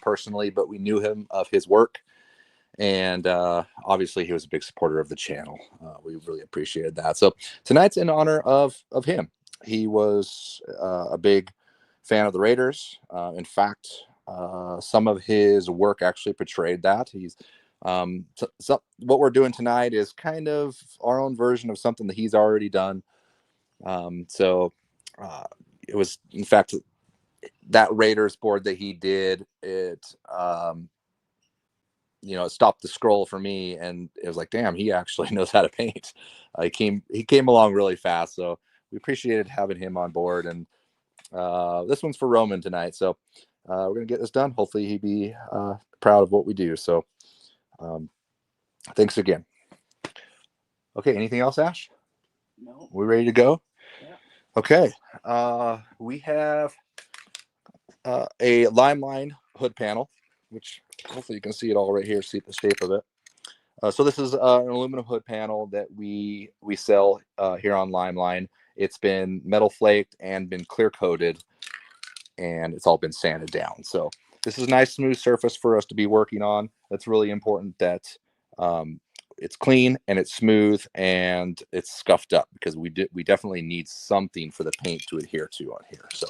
personally, but we knew him of his work. And obviously he was a big supporter of the channel. We really appreciated that. So tonight's in honor of him. He was a big fan of the Raiders. In fact, some of his work actually portrayed that. He's so what we're doing tonight is kind of our own version of something that he's already done. So it was, in fact, that Raiders board that he did, it it stopped the scroll for me, and it was like, damn, he actually knows how to paint. He came along really fast, so we appreciated having him on board. And this one's for Roman tonight, so we're gonna get this done. Hopefully he'd be proud of what we do. So thanks again. Okay, anything else, Ash? No. We ready to go? Yeah. Okay. We have a Limeline hood panel, which hopefully you can see it all right here, see the shape of it. So this is an aluminum hood panel that we sell here on Limeline. It's been metal flaked and been clear coated, and it's all been sanded down. So this is a nice smooth surface for us to be working on. It's really important that it's clean and it's smooth and it's scuffed up, because we definitely need something for the paint to adhere to on here. So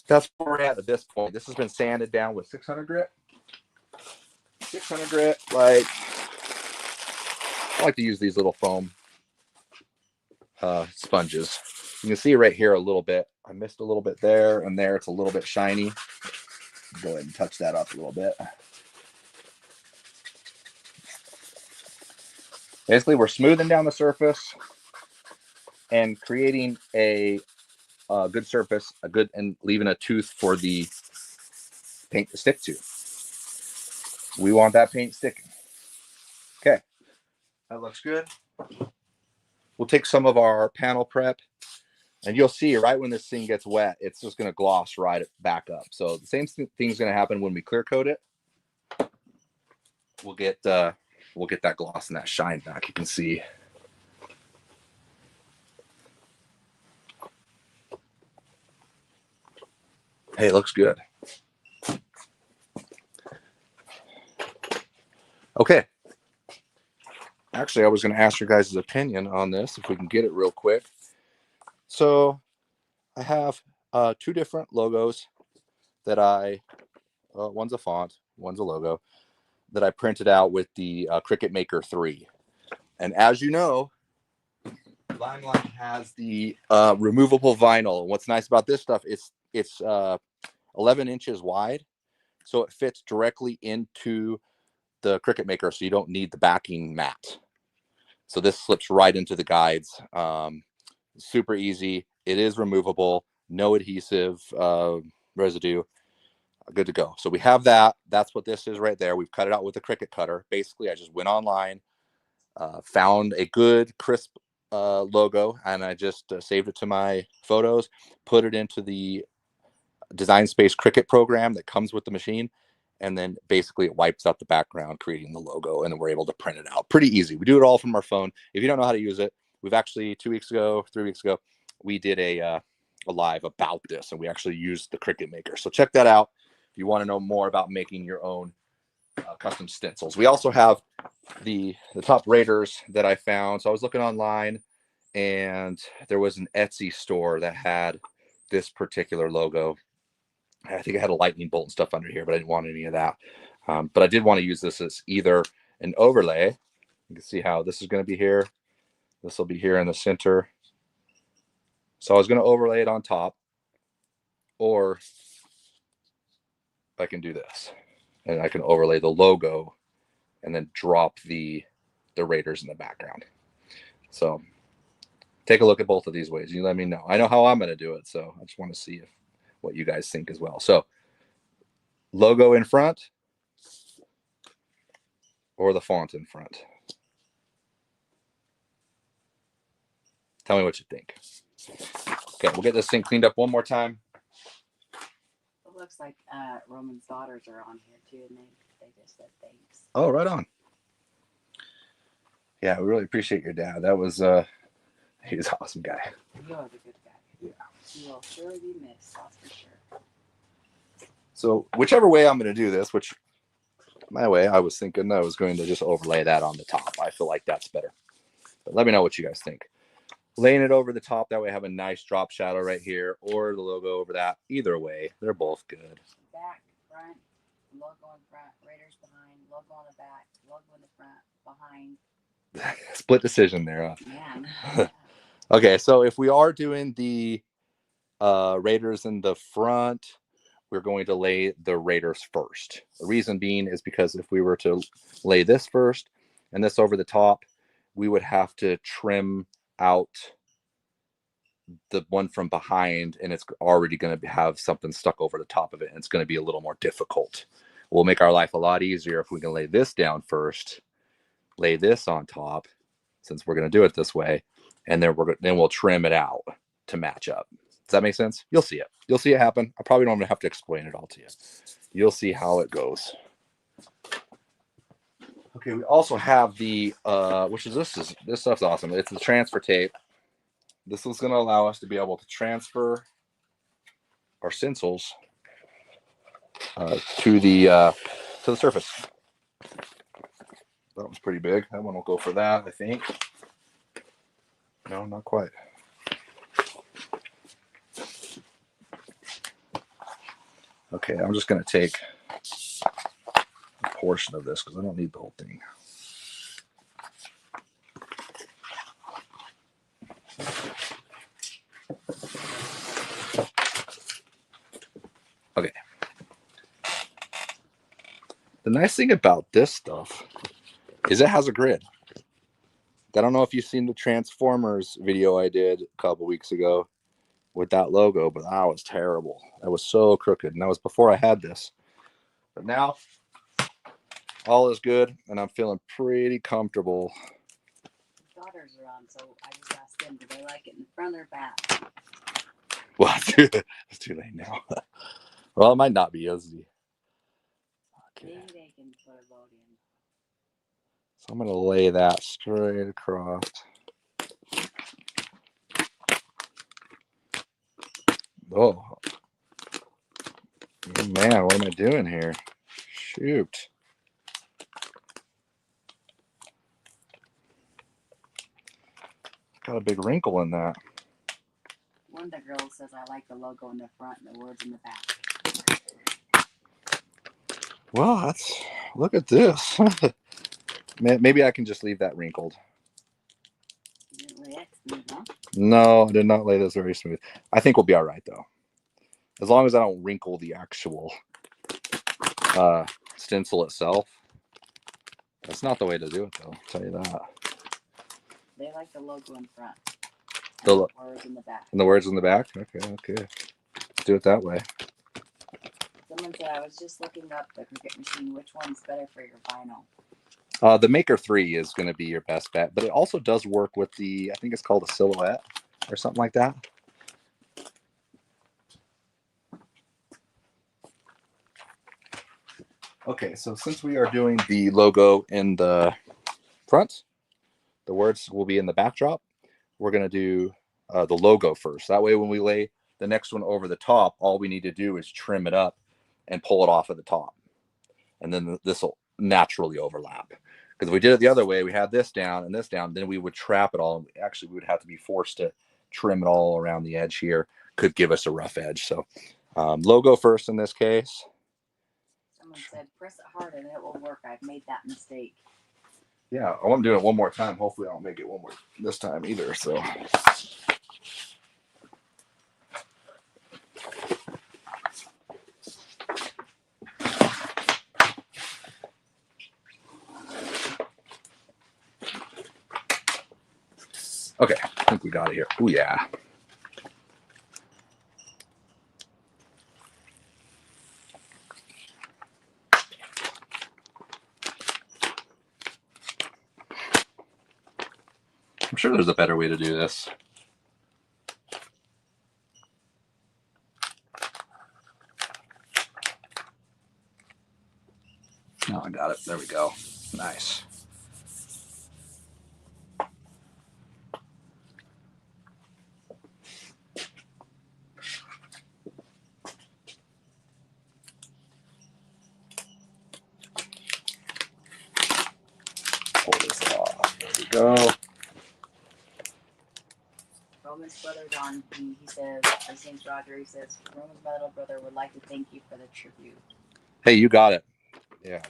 that's where we're at this point. This has been sanded down with 600 grit. 600 grit, like, I like to use these little foam sponges. You can see right here a little bit. I missed a little bit there, and there it's a little bit shiny. Go ahead and touch that up a little bit. Basically, we're smoothing down the surface and creating a good surface, and leaving a tooth for the paint to stick to. We want that paint sticking. Okay, that looks good. We'll take some of our panel prep, and you'll see right when this thing gets wet, it's just going to gloss right back up. So the same thing's going to happen when we clear coat it. We'll get that gloss and that shine back. You can see. Hey, it looks good. Okay. Actually, I was going to ask your guys' opinion on this, if we can get it real quick. So I have two different logos that one's a font, one's a logo, that I printed out with the Cricut Maker 3. And as you know, Limeline has the removable vinyl. And what's nice about this stuff is it's 11 inches wide, so it fits directly into the Cricut Maker, so you don't need the backing mat. So this slips right into the guides. Super easy. It is removable, no adhesive residue. Good to go. So we have that. That's what this is right there. We've cut it out with a Cricut cutter. Basically, I just went online, found a good crisp logo, and I just saved it to my photos, put it into the Design Space Cricut program that comes with the machine, and then basically it wipes out the background, creating the logo, and then we're able to print it out. Pretty easy. We do it all from our phone. If you don't know how to use it, we've actually 3 weeks ago, we did a live about this, and we actually used the Cricut Maker. So check that out if you want to know more about making your own custom stencils. We also have the top Raiders that I found. So I was looking online, and there was an Etsy store that had this particular logo. I think it had a lightning bolt and stuff under here, but I didn't want any of that. But I did want to use this as either an overlay. You can see how this is going to be here. This will be here in the center. So I was going to overlay it on top, or I can do this, and I can overlay the logo and then drop the Raiders in the background. So take a look at both of these ways. You let me know. I know how I'm going to do it, so I just want to see what you guys think as well. So logo in front or the font in front. Tell me what you think. Okay, we'll get this thing cleaned up one more time. It looks like Roman's daughters are on here too, and they just said thanks. Oh, right on. Yeah, we really appreciate your dad. That was he was an awesome guy. He was a good guy. Yeah. He will surely be missed, that's for sure. So whichever way I'm going to do this, which my way, I was thinking I was going to just overlay that on the top. I feel like that's better. But let me know what you guys think. Laying it over the top, that way I have a nice drop shadow right here, or the logo over that. Either way, they're both good. Back, front, logo in front, Raiders behind, logo on the back, logo in the front, behind. Split decision there. Man. Yeah. Okay, so if we are doing the Raiders in the front, we're going to lay the Raiders first. The reason being is because if we were to lay this first and this over the top, we would have to trim out the one from behind, and it's already going to have something stuck over the top of it, and it's going to be a little more difficult. We'll make our life a lot easier if we can lay this down first, lay this on top, since we're going to do it this way, and then we'll trim it out to match up. Does that make sense? You'll see it. You'll see it happen. I probably don't even have to explain it all to you. You'll see how it goes. Okay, we also have the this stuff's awesome. It's the transfer tape. This is going to allow us to be able to transfer our stencils to the surface. That one's pretty big. That one will go for that, I think. No, not quite. Okay, I'm just going to take a portion of this because I don't need the whole thing. Okay. The nice thing about this stuff is it has a grid. I don't know if you've seen the Transformers video I did a couple weeks ago with that logo, but that was terrible. That was so crooked, and that was before I had this. But now, all is good, and I'm feeling pretty comfortable. Daughters are on, so I just asked them, do they like it in the front or back? Well, it's too late now. Well, it might not be, easy. Okay. Maybe they can put a vote in. So I'm going to lay that straight across. Oh. Oh man, what am I doing here? Shoot. Got a big wrinkle in that. One of the girls says I like the logo in the front and the words in the back. Well, look at this. Maybe I can just leave that wrinkled. You didn't lay it smooth, huh? No, I did not lay this very smooth. I think we'll be all right though. As long as I don't wrinkle the actual stencil itself. That's not the way to do it though, I'll tell you that. They like the logo in front. The words in the back. And the words in the back? Okay. Let's do it that way. Someone said I was just looking up the Cricut machine. Which one's better for your vinyl? The Maker 3 is going to be your best bet, but it also does work with I think it's called a Silhouette or something like that. Okay, so since we are doing the logo in the front, the words will be in the backdrop. We're going to do the logo first. That way when we lay the next one over the top, all we need to do is trim it up and pull it off of the top. And then this will naturally overlap. Because if we did it the other way, we had this down and this down, then we would trap it all. Actually, we would have to be forced to trim it all around the edge here. Could give us a rough edge. So logo first in this case. Someone said press it hard and it will work. I've made that mistake. Yeah, I'm doing it one more time. Hopefully I don't make it one more this time either. So okay, I think we got it here. Oh yeah. I'm sure there's a better way to do this. Oh, I got it. There we go. Nice. go. Roman's brother Don, he says, his name's Roger, he says, Roman's little brother would like to thank you for the tribute. Hey, you got it. Yeah.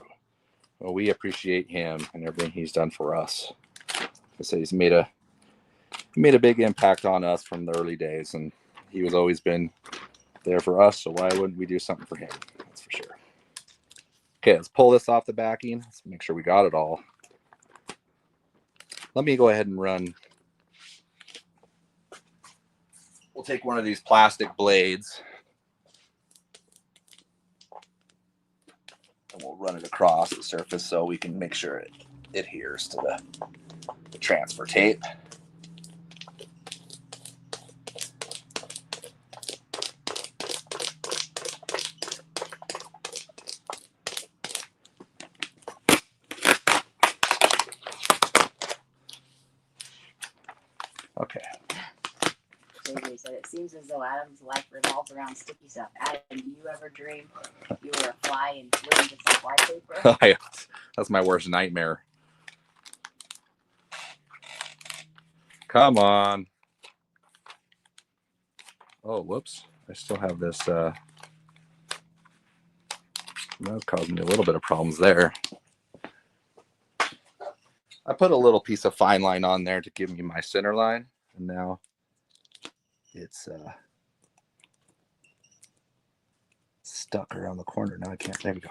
Well, we appreciate him and everything he's done for us. I say he's made a big impact on us from the early days, and he was always been there for us. So why wouldn't we do something for him? That's for sure. Okay, let's pull this off the backing. Let's make sure we got it all. Let me go ahead and run. We'll take one of these plastic blades and we'll run it across the surface so we can make sure it adheres to the transfer tape. Okay. JJ said, it seems as though Adam's life revolves around sticky stuff. Adam, do you ever dream you were a fly and flew into some fly paper? That's my worst nightmare. Come on. Oh, whoops. I still have this. That's causing me a little bit of problems there. I put a little piece of fine line on there to give me my center line. And now it's stuck around the corner. Now I can't. There we go.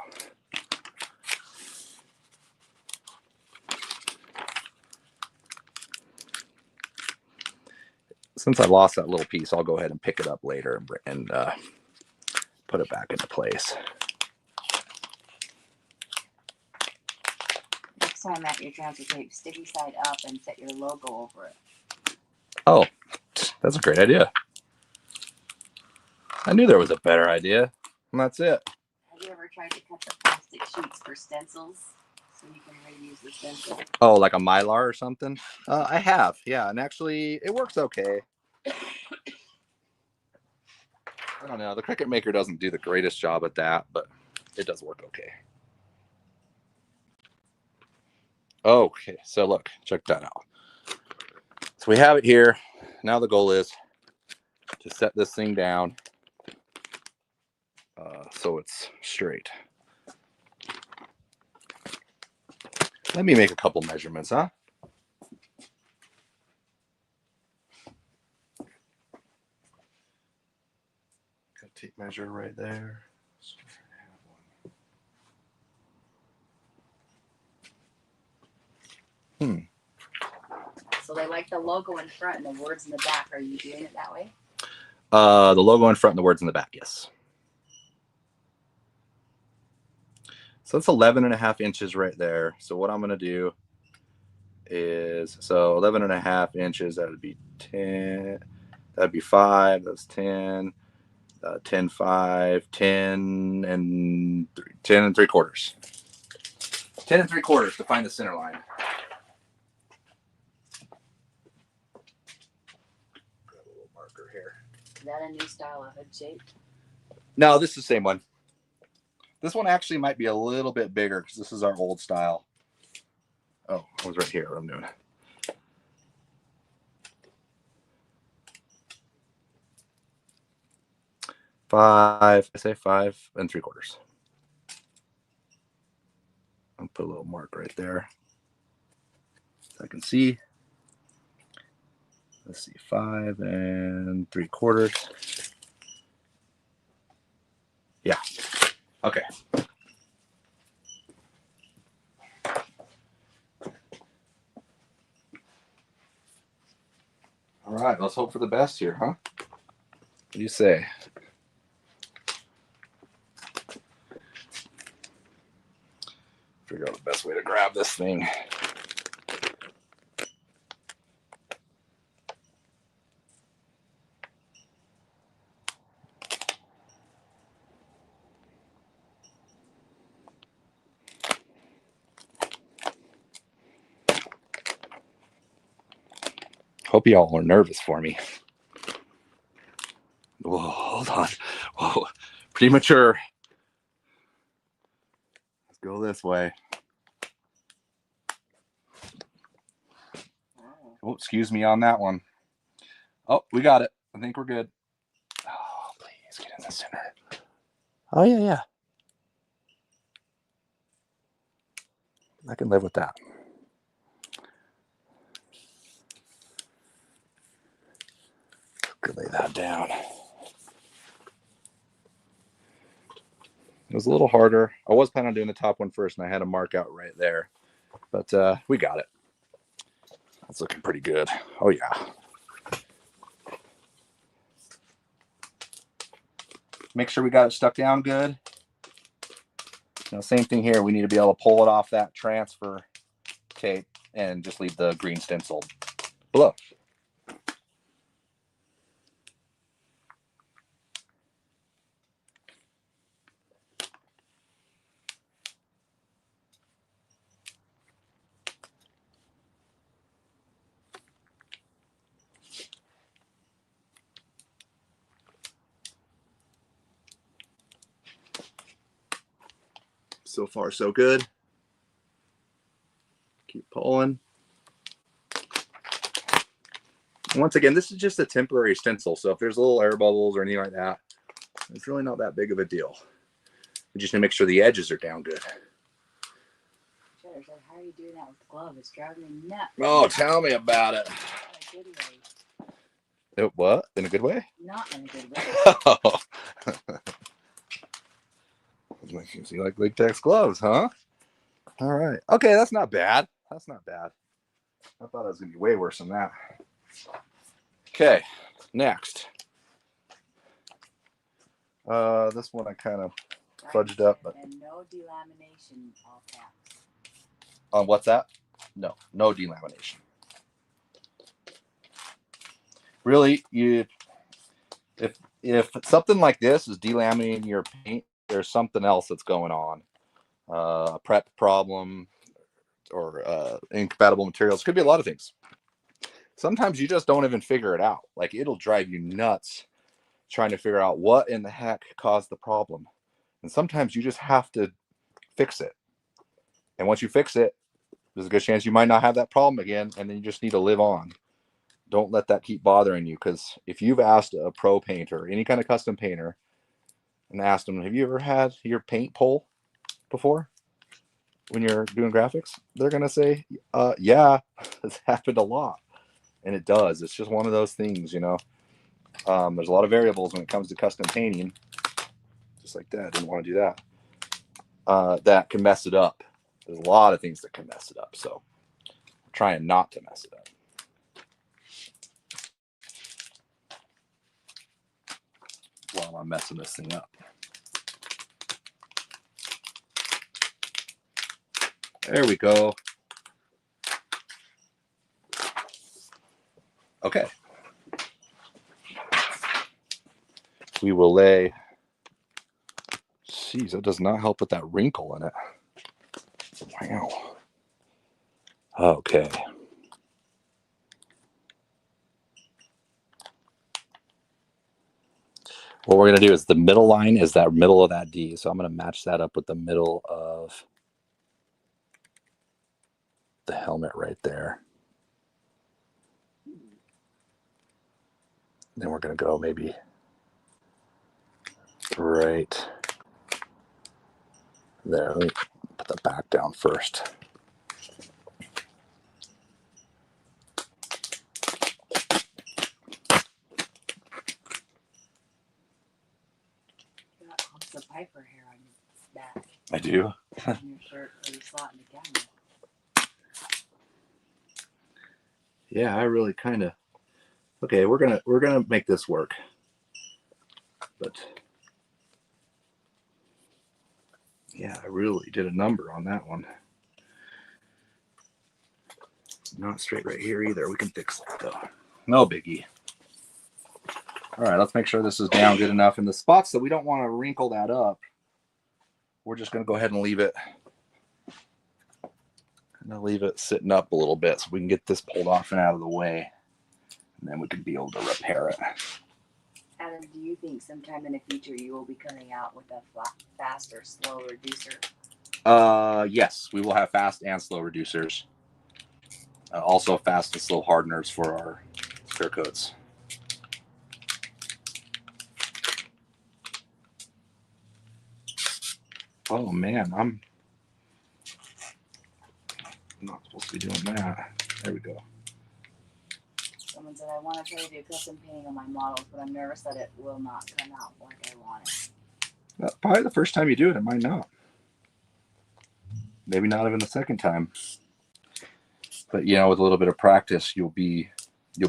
Since I lost that little piece, I'll go ahead and pick it up later and put it back into place. Next time at your transfer tape, sticky side up and set your logo over it. Oh, that's a great idea. I knew there was a better idea, and that's it. Have you ever tried to cut the plastic sheets for stencils so you can reuse the stencil? Oh, like a Mylar or something? I have, yeah, and actually it works okay. I don't know. The Cricut Maker doesn't do the greatest job at that, but it does work okay. Okay, so look, check that out. So we have it here. Now the goal is to set this thing down so it's straight. Let me make a couple measurements, huh? Got a tape measure right there. So they like the logo in front and the words in the back. Are you doing it that way? The logo in front and the words in the back, yes. So that's 11.5 inches right there. So what I'm going to do is, so 11.5 inches, that would be 10, that'd be 5, that's 10, 10, 5, 10, and 10 and 3/4. 10 and 3/4 to find the center line. Grab a little marker here. Is that a new style of hood shape? No, this is the same one. This one actually might be a little bit bigger because this is our old style. Oh, I was right here. What I'm doing. I say 5 3/4. I'll put a little mark right there so I can see. Let's see, 5 3/4. Yeah. Okay. All right. Let's hope for the best here, huh? What do you say? Figure out the best way to grab this thing. Hope you all are nervous for me. Whoa, hold on. Whoa, premature. Let's go this way. Oh, excuse me on that one. Oh, we got it. I think we're good. Oh, please get in the center. Oh, yeah, yeah. I can live with that. Could lay that down. It was a little harder. I was planning on doing the top one first, and I had a mark out right there. But we got it. That's looking pretty good. Oh, yeah. Make sure we got it stuck down good. Now, same thing here. We need to be able to pull it off that transfer tape and just leave the green stencil below. So far, so good. Keep pulling. Once again, this is just a temporary stencil, so if there's little air bubbles or anything like that, it's really not that big of a deal. We just need to make sure the edges are down good. Cheddar said, how are you doing that with the glove? It's driving me nuts. Oh, tell me about it. In a good way. What? In a good way? Not in a good way. Oh. You like latex gloves, huh? All right. Okay, that's not bad. That's not bad. I thought it was going to be way worse than that. Okay, next. This one I kind of fudged up, but and no delamination, all caps. On what's that? No delamination. Really, if something like this is delaminating your paint, there's something else that's going on. A prep problem or incompatible materials. Could be a lot of things. Sometimes you just don't even figure it out. Like, it'll drive you nuts trying to figure out what in the heck caused the problem. And sometimes you just have to fix it. And once you fix it, there's a good chance you might not have that problem again, and then you just need to live on. Don't let that keep bothering you, because if you've asked a pro painter, any kind of custom painter, and asked them, have you ever had your paint pull before when you're doing graphics? They're going to say, yeah, it's happened a lot. And it does. It's just one of those things, you know. There's a lot of variables when it comes to custom painting. Just like that. Didn't want to do that. That can mess it up. There's a lot of things that can mess it up. So I'm trying not to mess it up. While I'm messing this thing up. There we go. Okay. We will lay. Jeez, that does not help with that wrinkle in it. Wow. Okay. What we're going to do is the middle line is that middle of that D. So I'm going to match that up with the middle of the helmet right there. Then we're going to go maybe right there. Let me put the back down first. You got Acosta Piper hair on your back. I do. On your shirt where you saw it in the camera. Yeah, I really kind of. Okay, we're gonna make this work. But yeah, I really did a number on that one. Not straight right here either. We can fix that though. No biggie. All right, let's make sure this is down good enough. In the spots that we don't want to wrinkle that up, we're just going to go ahead and leave it. I'm going to leave it sitting up a little bit so we can get this pulled off and out of the way. And then we can be able to repair it. Adam, do you think sometime in the future you will be coming out with a fast or slow reducer? Yes, we will have fast and slow reducers. Also fast and slow hardeners for our clear coats. Oh man, I'm not supposed to be doing that. There we go. Someone said, I want to try to do custom painting on my models, but I'm nervous that it will not come out like I want it. Probably the first time you do it, it might not. Maybe not even the second time. But you know, with a little bit of practice, you'll be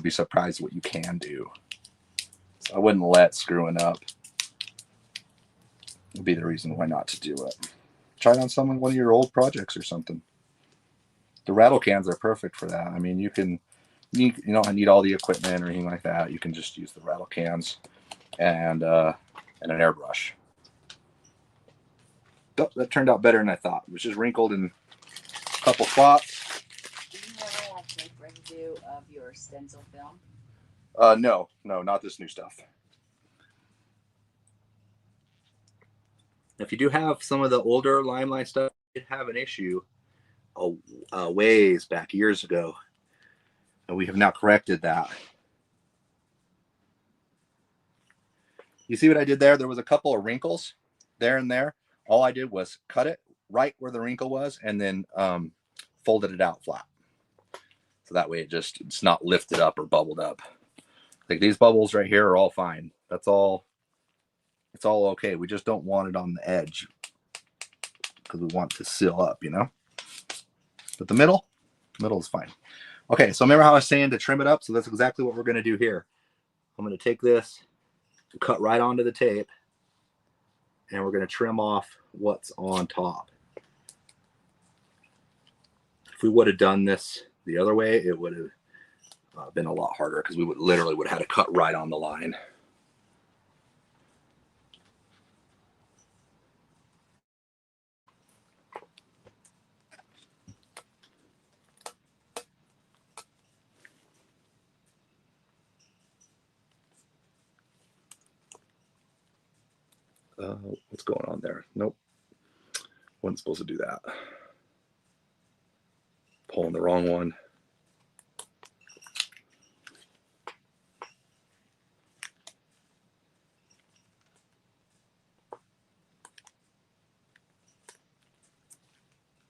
surprised what you can do. So I wouldn't let screwing up be the reason why not to do it. Try it on one of your old projects or something. The rattle cans are perfect for that. I mean, you don't need all the equipment or anything like that. You can just use the rattle cans and an airbrush. Oh, that turned out better than I thought. It was just wrinkled in a couple spots. Do you ever have flake residue of your stencil film? No, not this new stuff. If you do have some of the older limelight stuff, you did have an issue ways back years ago, and we have now corrected that. You see what I did there? There was a couple of wrinkles there and there. All I did was cut it right where the wrinkle was and then folded it out flat. So that way it's not lifted up or bubbled up. Like these bubbles right here are all fine. That's all. It's all okay. We just don't want it on the edge because we want to seal up, you know? But the middle is fine. Okay, so remember how I was saying to trim it up? So that's exactly what we're going to do here. I'm going to take this, cut right onto the tape, and we're going to trim off what's on top. If we would have done this the other way, it would have been a lot harder because we would have had to cut right on the line. What's going on there? Nope. Wasn't supposed to do that. Pulling the wrong one.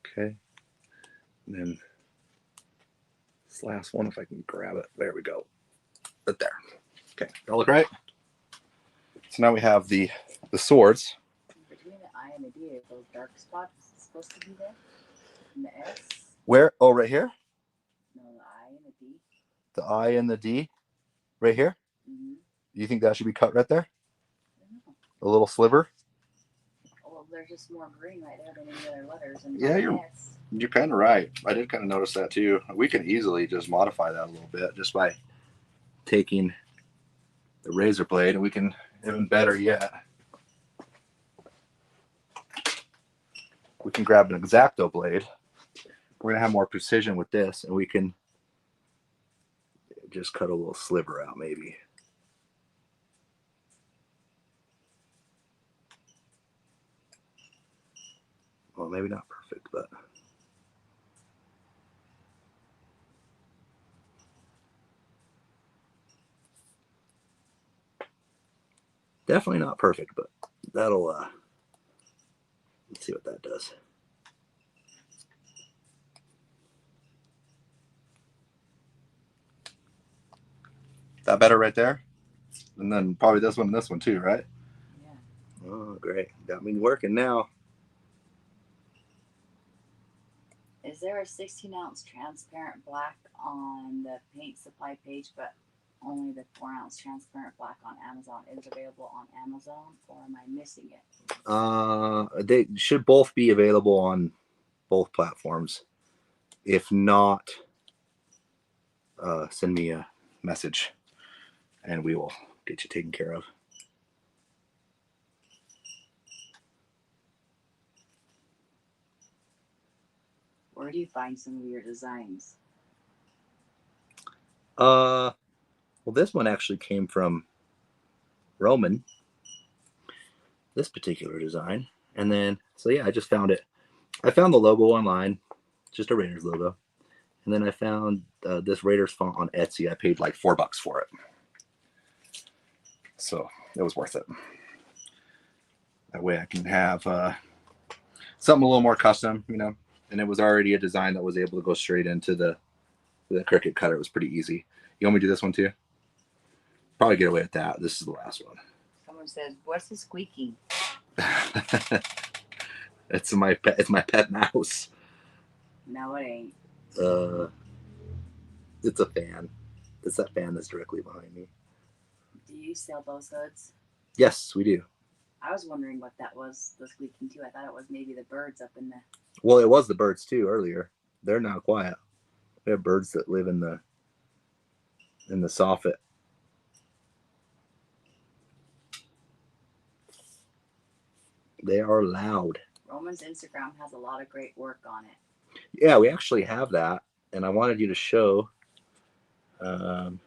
Okay. And then this last one, if I can grab it. There we go. Right there. Okay. That look right? So now we have the swords. Between the I and the D, are those dark spots supposed to be there? And the S? Where? Oh, right here? No, the I and the D. The I and the D? Right here? Mm-hmm. You think that should be cut right there? A little sliver? Well, there's just more green right there than any other letters. And Yeah, you're kind of right. I did kind of notice that too. We can easily just modify that a little bit just by taking the razor blade, and we can, even better yet, we can grab an X-Acto blade. We're gonna have more precision with this, and we can just cut a little sliver out maybe. Well, maybe not perfect, but definitely not perfect, but that'll let's see what that does. That better right there? And then probably this one and this one too, right? Yeah. Oh, great. Got me working now. Is there a 16-ounce transparent black on the paint supply page, but only the 4-ounce transparent black on Amazon is available on Amazon, or am I missing it? They should both be available on both platforms. If not, send me a message and we will get you taken care of. Where do you find some of your designs? Well, this one actually came from Roman, this particular design. And then, so yeah, I just found it. I found the logo online, just a Raiders logo. And then I found this Raiders font on Etsy. I paid like $4 for it. So it was worth it. That way I can have something a little more custom, you know. And it was already a design that was able to go straight into the Cricut cutter. It was pretty easy. You want me to do this one too? Probably get away with that. This is the last one. Someone says, "What's the squeaking?" It's my pet mouse. No, it ain't. It's a fan. It's that fan that's directly behind me. Do you sell those hoods? Yes, we do. I was wondering what that was, the squeaking too. I thought it was maybe the birds up in the... Well, it was the birds too earlier. They're now quiet. We have birds that live in the soffit. They are loud. Roman's Instagram has a lot of great work on it. Yeah, we actually have that, and I wanted you to show. That'd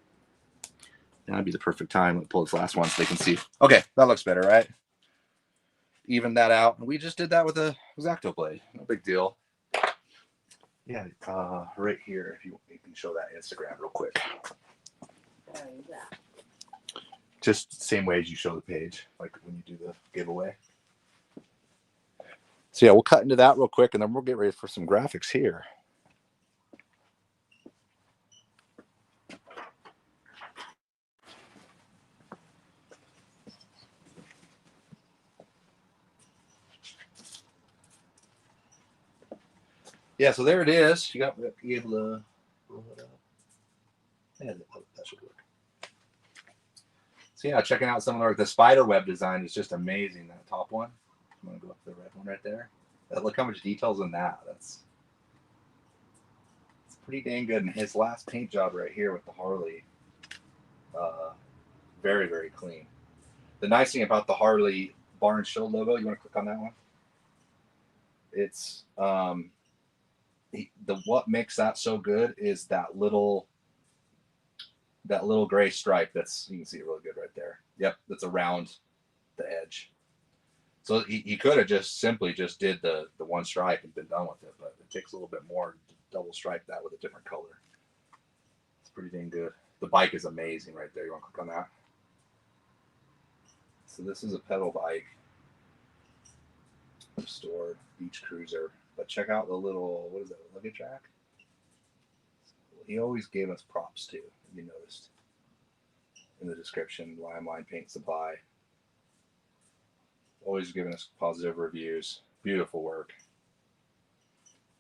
be the perfect time. Let me pull this last one so they can see. Okay, that looks better, right? Even that out. We just did that with a X-Acto blade. No big deal. Yeah, right here. If you can show that Instagram real quick. Where is that? Just same way as you show the page, like when you do the giveaway. So yeah, we'll cut into that real quick, and then we'll get ready for some graphics here. Yeah, so there it is. You got to be able to roll it up. Yeah, that should work. So yeah, checking out some of the spider web design is just amazing. That top one. I'm gonna go up to the red one right there. Look how much details in that. It's pretty dang good. And his last paint job right here with the Harley, very, very clean. The nice thing about the Harley bar and shield logo, you want to click on that one? It's what makes that so good is that little gray stripe. That's, you can see it really good right there. Yep, that's around the edge. So he could have just simply just did the one stripe and been done with it, but it takes a little bit more to double stripe that with a different color. It's pretty dang good. The bike is amazing right there. You want to click on that? So this is a pedal bike, restored beach cruiser. But check out the little, what is that, luggage rack? He always gave us props too, if you noticed. In the description, Limelight Paint Supply. Always giving us positive reviews. Beautiful work.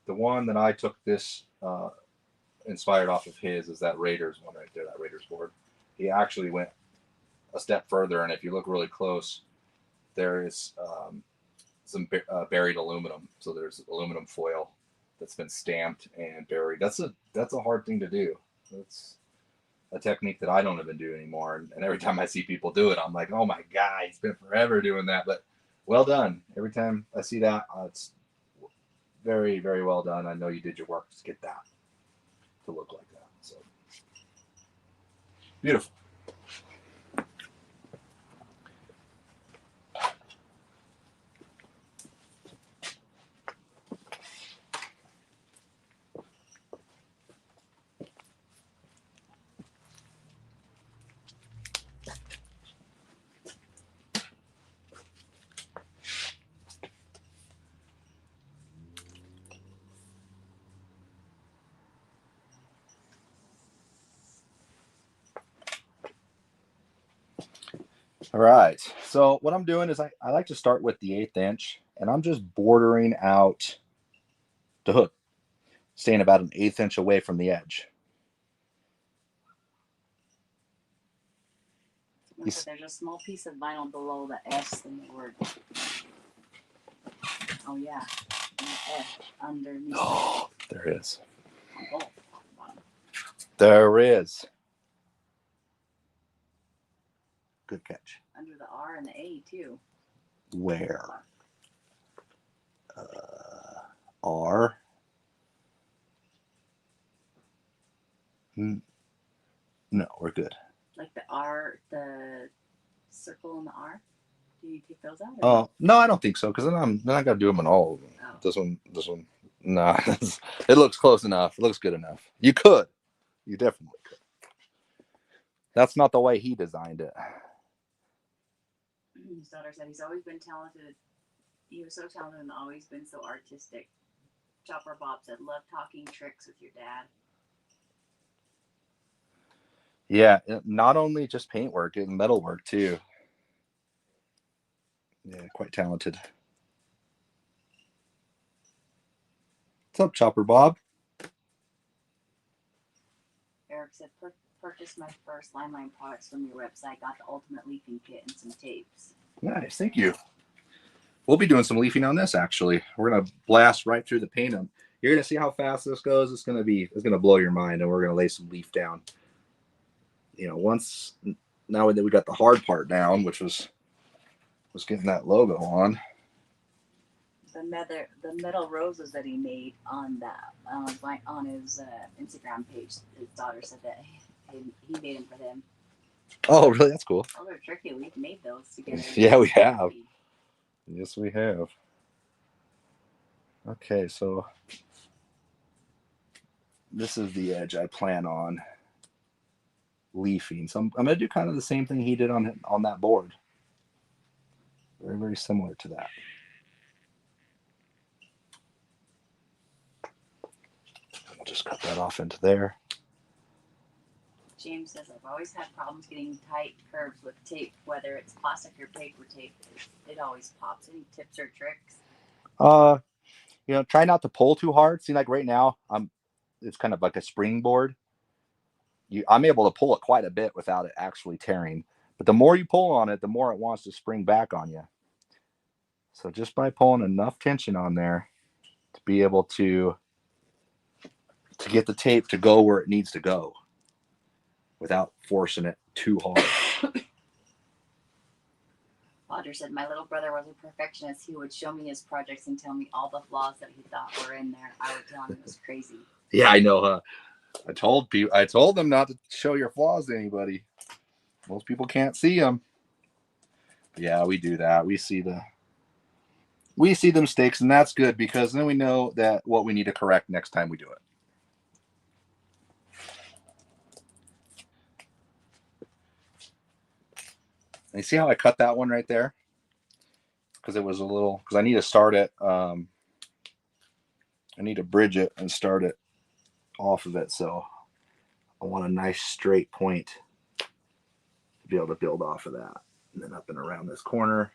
The one that I took this inspired off of his is that Raiders one right there, that Raiders board. He actually went a step further, and if you look really close, there is some buried aluminum. So there's aluminum foil that's been stamped and buried. That's a hard thing to do. It's a technique that I don't even do anymore. And every time I see people do it, I'm like, oh my God, he's been forever doing that. But well done. Every time I see that, it's very, very well done. I know you did your work to get that to look like that. So beautiful. All right, so what I'm doing is I like to start with the 1/8 inch, and I'm just bordering out the hook, staying about an 1/8 inch away from the edge. There's a small piece of vinyl below the S in the word. Oh yeah, and the F underneath. Oh, there is. Oh, there is. Good catch. Under the R and the A too. Where? R. No, we're good. Like the R, the circle and the R. Do you take those out? Oh no, I don't think so. Because then I got to do them in all of them. Oh. This one, No, it looks close enough. It looks good enough. You definitely could. That's not the way he designed it. His daughter said he's always been talented. He was so talented and always been so artistic. Chopper Bob said, love talking tricks with your dad. Yeah, not only just paintwork, and metalwork too. Yeah, quite talented. What's up, Chopper Bob? Eric said, purchased my first line products from your website. Got the ultimate leafing kit and some tapes. Nice, thank you. We'll be doing some leafing on this. Actually, we're gonna blast right through the paint. You're gonna see how fast this goes. It's gonna blow your mind, and we're gonna lay some leaf down. You know, now that we got the hard part down, which was getting that logo on. The metal roses that he made on that on his Instagram page. His daughter said that he made them for them. Oh, really? That's cool. Those are tricky. We've made those together. Yeah, we have. Yes, we have. Okay, so this is the edge I plan on leafing. So I'm going to do kind of the same thing he did on that board. Very, very similar to that. We'll just cut that off into there. James says, I've always had problems getting tight curves with tape, whether it's plastic or paper tape. It always pops. Any tips or tricks? Try not to pull too hard. See, like right now, it's kind of like a springboard. I'm able to pull it quite a bit without it actually tearing. But the more you pull on it, the more it wants to spring back on you. So just by pulling enough tension on there to be able to get the tape to go where it needs to go without forcing it too hard. Roger said, my little brother was a perfectionist. He would show me his projects and tell me all the flaws that he thought were in there. I would tell him it was crazy. Yeah, I know. I told them not to show your flaws to anybody. Most people can't see them. Yeah, we do that. We see the mistakes, and that's good because then we know that what we need to correct next time we do it. And you see how I cut that one right there? Because it was a little, because I need to start it. I need to bridge it and start it off of it. So I want a nice straight point to be able to build off of that. And then up and around this corner.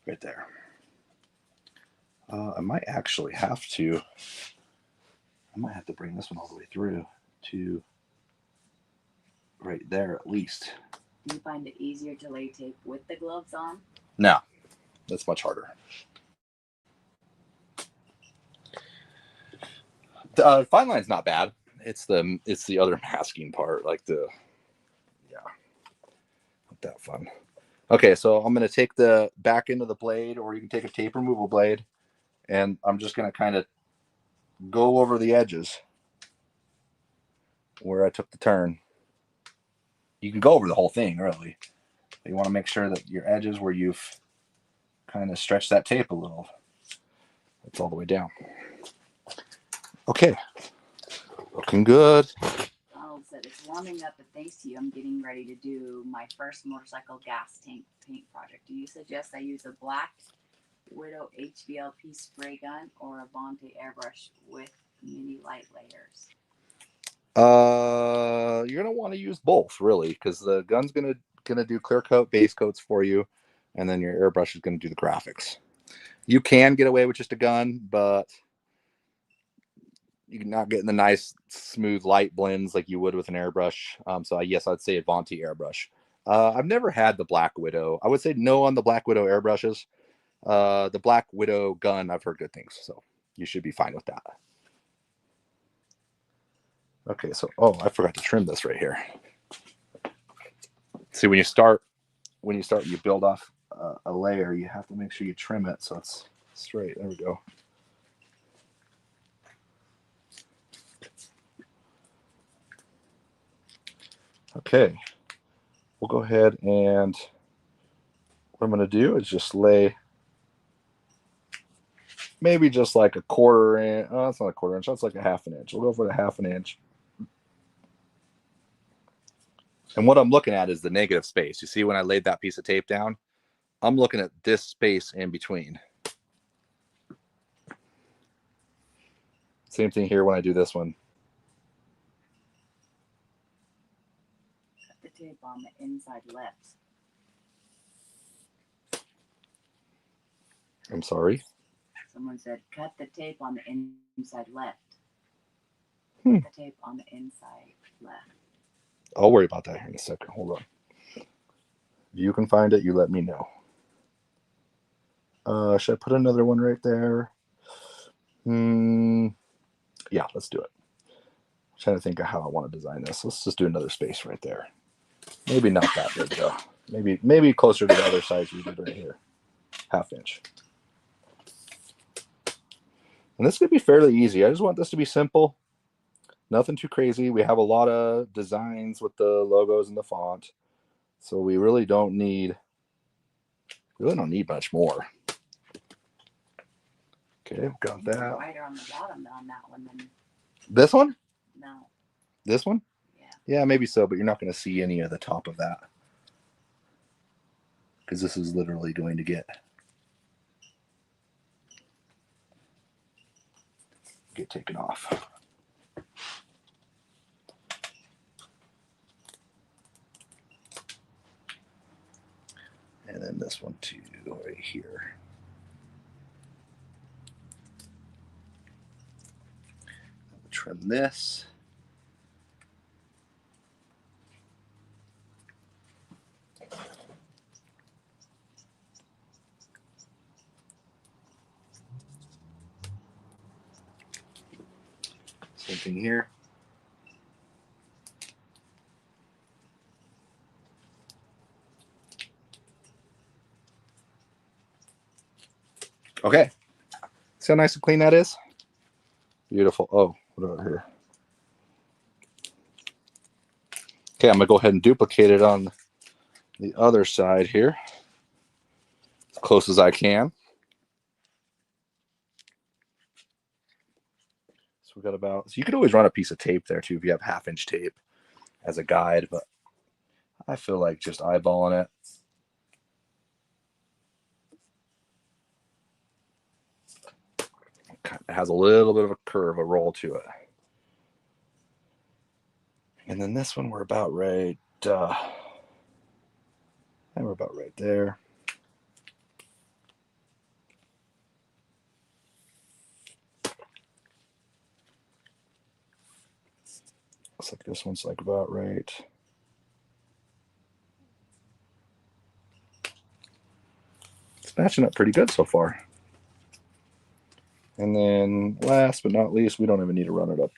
Right there. I might actually have to. I might have to bring this one all the way through to right there at least. Do you find it easier to lay tape with the gloves on? No, that's much harder. The fine line's not bad. It's the other masking part, like not that fun. Okay, so I'm gonna take the back end of the blade, or you can take a tape removal blade, and I'm just gonna kind of go over the edges where I took the turn. You can go over the whole thing, really. But you want to make sure that your edges where you've kind of stretched that tape a little, it's all the way down. Okay, looking good. Donald said, it's warming up, and thanks to you, I'm getting ready to do my first motorcycle gas tank paint project. Do you suggest I use a Black Widow HVLP spray gun or a Vontae airbrush with mini light layers? You're gonna want to use both, really, because the gun's gonna do clear coat, base coats for you, and then your airbrush is gonna do the graphics. You can get away with just a gun, but you're not getting the nice smooth light blends like you would with an airbrush. So yes, I'd say a Vontae airbrush. I've never had the Black Widow. I would say no on the Black Widow airbrushes. The Black Widow gun, I've heard good things, so you should be fine with that. Okay, so I forgot to trim this right here. See, when you start, you build off a layer, you have to make sure you trim it so it's straight. There we go. Okay, we'll go ahead and what I'm going to do is just lay maybe just like a 1/4 inch. Oh, that's not a 1/4 inch. That's like a 1/2 inch. We'll go for the 1/2 inch. And what I'm looking at is the negative space. You see when I laid that piece of tape down, I'm looking at this space in between. Same thing here when I do this one. Cut the tape on the inside left. I'm sorry. Someone said, cut the tape on the inside left. Hmm. Cut the tape on the inside left. I'll worry about that here in a second. Hold on. If you can find it, you let me know. Should I put another one right there? Yeah, let's do it. I'm trying to think of how I want to design this. Let's just do another space right there. Maybe not that big though. Maybe closer to the other size we did right here. 1/2 inch. And this could be fairly easy. I just want this to be simple. Nothing too crazy. We have a lot of designs with the logos and the font. So we really don't need much more. Okay, we've got that. Wider on the bottom on that one than This one? no. This one? Yeah. Yeah, maybe so, but you're not going to see any of the top of that. Because this is literally going to get taken off. And then this one too, right here. Trim this. Same thing here. Okay. See how nice and clean that is? Beautiful. Oh, what about here? Okay, I'm going to go ahead and duplicate it on the other side here. As close as I can. So we got about, so you could always run a piece of tape there too if you have 1/2 inch tape as a guide, but I feel like just eyeballing it. It has a little bit of a curve, a roll to it. And then this one, we're about right. And we're about right there. Looks like this one's like about right. It's matching up pretty good so far. And then last but not least, we don't even need to run it up.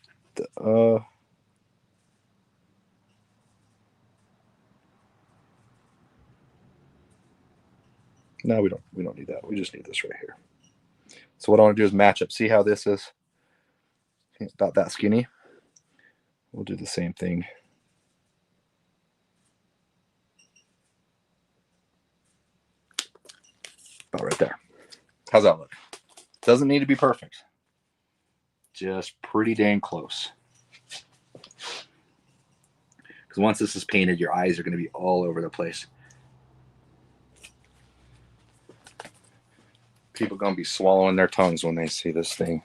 No, we don't need that. We just need this right here. So what I want to do is match up. See how this is about that skinny? We'll do the same thing. About right there. How's that look? Doesn't need to be perfect. Just pretty dang close. Because once this is painted, your eyes are going to be all over the place. People are going to be swallowing their tongues when they see this thing.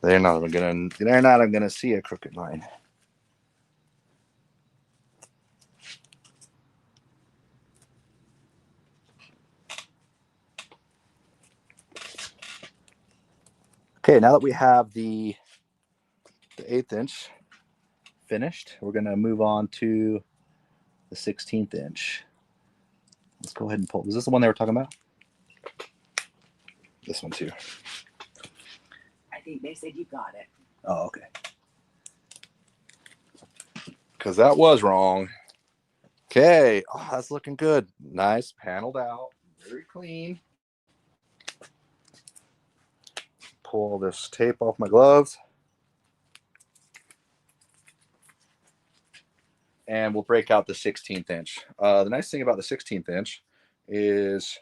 They're not even going to see a crooked line. Okay, now that we have the 1/8 inch finished, we're going to move on to the 16th inch. Let's go ahead and pull. Was this the one they were talking about? This one too. I think they said you got it. Oh, okay. Because that was wrong. Okay, oh, that's looking good. Nice, paneled out, very clean. Pull this tape off my gloves. And we'll break out the 16th inch. The nice thing about the 16th inch is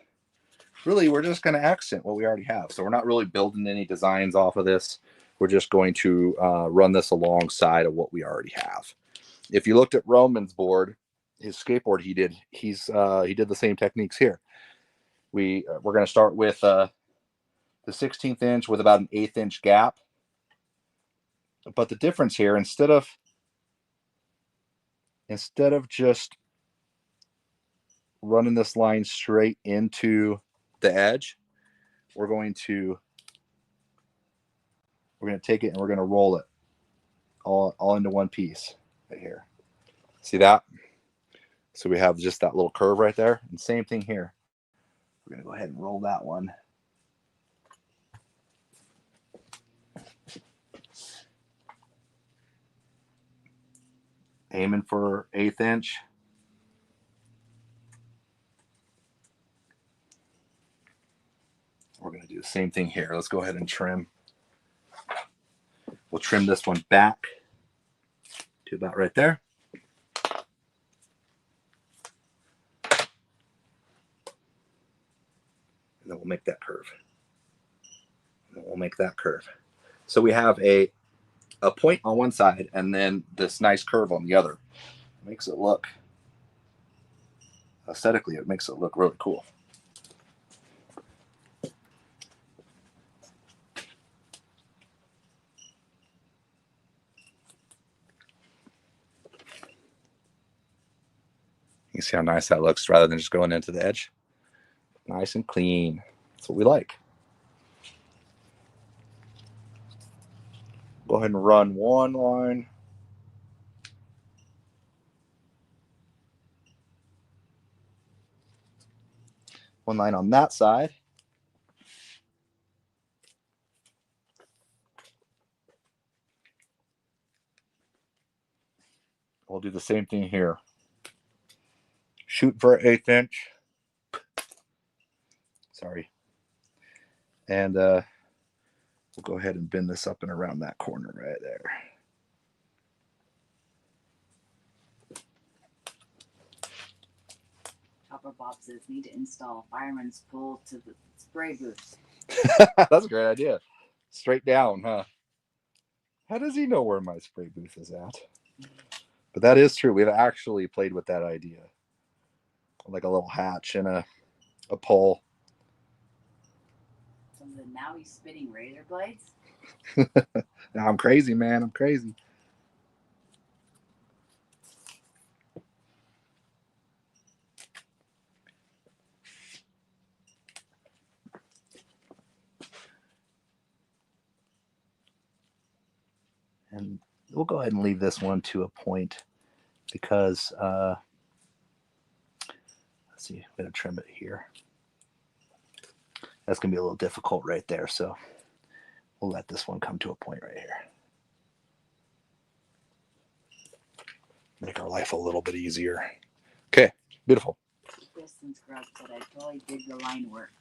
really we're just going to accent what we already have. So we're not really building any designs off of this. We're just going to run this alongside of what we already have. If you looked at Roman's board, his skateboard, he did the same techniques here. We're going to start with the 16th inch with about an 1/8 inch gap. But the difference here, instead of just running this line straight into the edge, we're going to take it and we're going to roll it all into one piece right here. See that? So we have just that little curve right there. And same thing here. We're going to go ahead and roll that one. Aiming for 1/8 inch. We're going to do the same thing here. Let's go ahead and trim. We'll trim this one back to about right there. And then we'll make that curve. And then we'll make that curve. So we have a point on one side and then this nice curve on the other. It makes it look, aesthetically, it makes it look really cool. You can see how nice that looks rather than just going into the edge. Nice and clean. That's what we like. Go ahead and run one line. One line on that side. We'll do the same thing here. Shoot for 1/8 inch. Sorry. And we'll go ahead and bend this up and around that corner right there. Chopper Bob says need to install a fireman's pole to the spray booth. That's a great idea. Straight down, huh? How does he know where my spray booth is at? But that is true. We've actually played with that idea. Like a little hatch and a pole. Now he's spitting razor blades. Now I'm crazy, man. I'm crazy. And we'll go ahead and leave this one to a point because, let's see, I'm going to trim it here. That's going to be a little difficult right there. So we'll let this one come to a point right here. Make our life a little bit easier. Okay, beautiful. Distance scrub said I totally did the line work.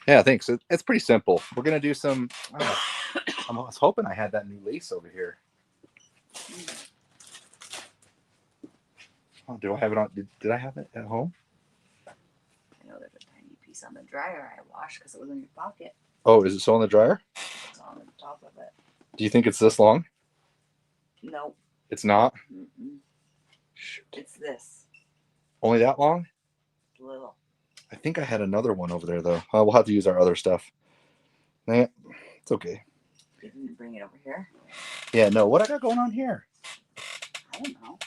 Yeah, thanks. It's pretty simple. We're going to do some, I was hoping I had that new lace over here. Oh, do I have it on? Did I have it at home? I know there's a tiny piece on the dryer I washed because it was in your pocket. Oh, is it still in the dryer? It's on the top of it. Do you think it's this long? Nope. It's not? Shoot. It's this. Only that long? It's little. I think I had another one over there, though. We'll have to use our other stuff. Nah, it's okay. You didn't bring it over here? Yeah, no. What I got going on here? I don't know.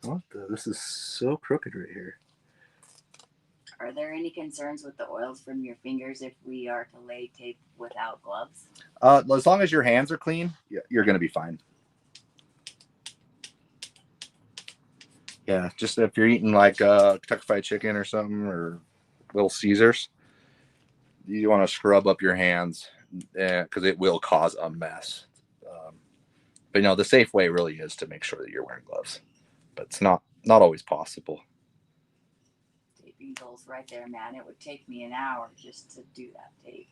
What the? This is so crooked right here. Are there any concerns with the oils from your fingers if we are to lay tape without gloves? As long as your hands are clean, you're going to be fine. Yeah, just if you're eating like Kentucky Fried Chicken or something, or Little Caesars, you want to scrub up your hands because it will cause a mess. But you know, the safe way really is to make sure that you're wearing gloves. But it's not always possible. Taping goes right there, man. It would take me an hour just to do that tape.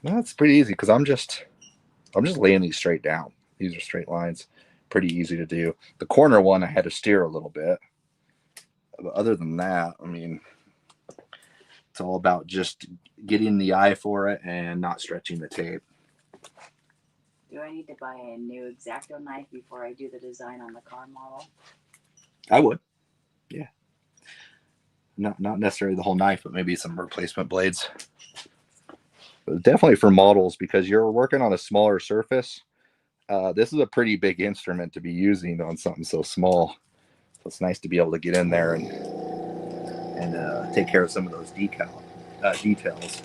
No, it's pretty easy because I'm just laying these straight down. These are straight lines. pretty easy to do. The corner one, I had to steer a little bit. But other than that, I mean, it's all about just getting the eye for it and not stretching the tape. Do I need to buy a new X-Acto knife before I do the design on the car model? I would. Yeah. Not necessarily the whole knife, but maybe some replacement blades. But definitely for models, because you're working on a smaller surface. This is a pretty big instrument to be using on something so small. So it's nice to be able to get in there and take care of some of those details.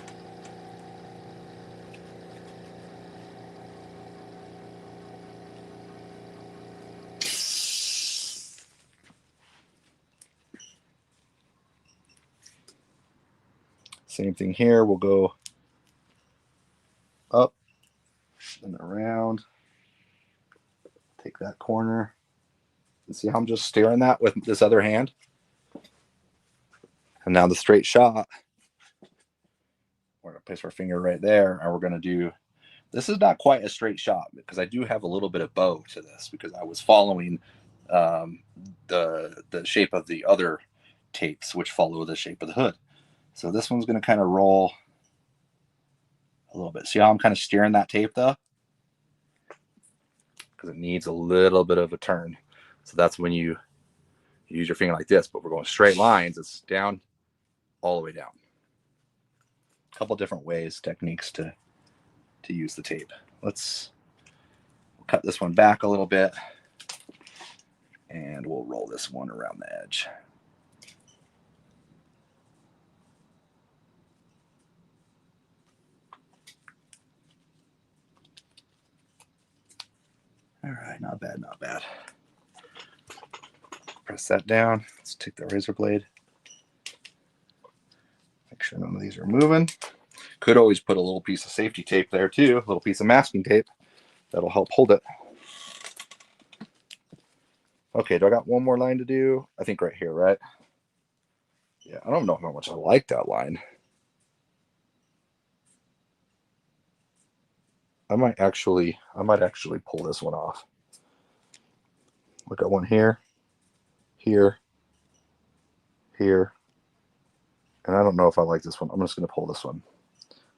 Same thing here. We'll go up and around. Take that corner. And see how I'm just steering that with this other hand? And now the straight shot. We're going to place our finger right there, and we're going to do, this is not quite a straight shot because I do have a little bit of bow to this because I was following the shape of the other tapes, which follow the shape of the hood. So this one's going to kind of roll a little bit. See how I'm kind of steering that tape though? Because it needs a little bit of a turn. So that's when you use your finger like this, but we're going straight lines. It's down, all the way down. A couple different ways, techniques to use the tape. Let's cut this one back a little bit, and we'll roll this one around the edge. All right, not bad, not bad. Press that down. Let's take the razor blade. Make sure none of these are moving. Could always put a little piece of safety tape there too, a little piece of masking tape. That'll help hold it. Okay, do I got one more line to do? I think right here, right? Yeah, I don't know how much I like that line. I might actually pull this one off. Look at one here, here, here. And I don't know if I like this one. I'm just going to pull this one.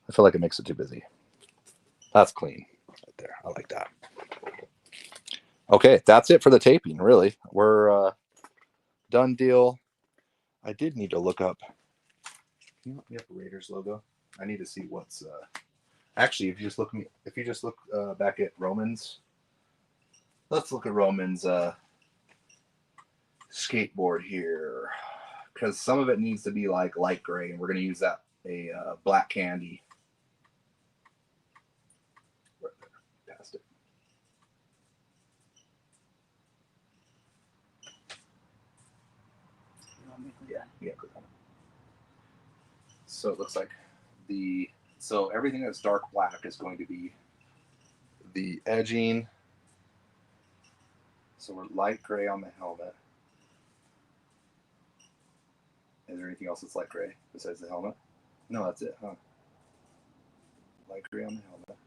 I feel like it makes it too busy. That's clean right there. I like that. Okay, that's it for the taping, really. We're done deal. I did need to look up. Can you look me up the Raiders logo? I need to see what's actually, if you just look back at Roman's, let's look at Roman's skateboard here, because some of it needs to be like light gray, and we're going to use that a black candy. Right there, past it. Yeah, click on it. So it looks like so everything that's dark black is going to be the edging. So we're light gray on the helmet. Is there anything else that's light gray besides the helmet? No, that's it, huh? Light gray on the helmet.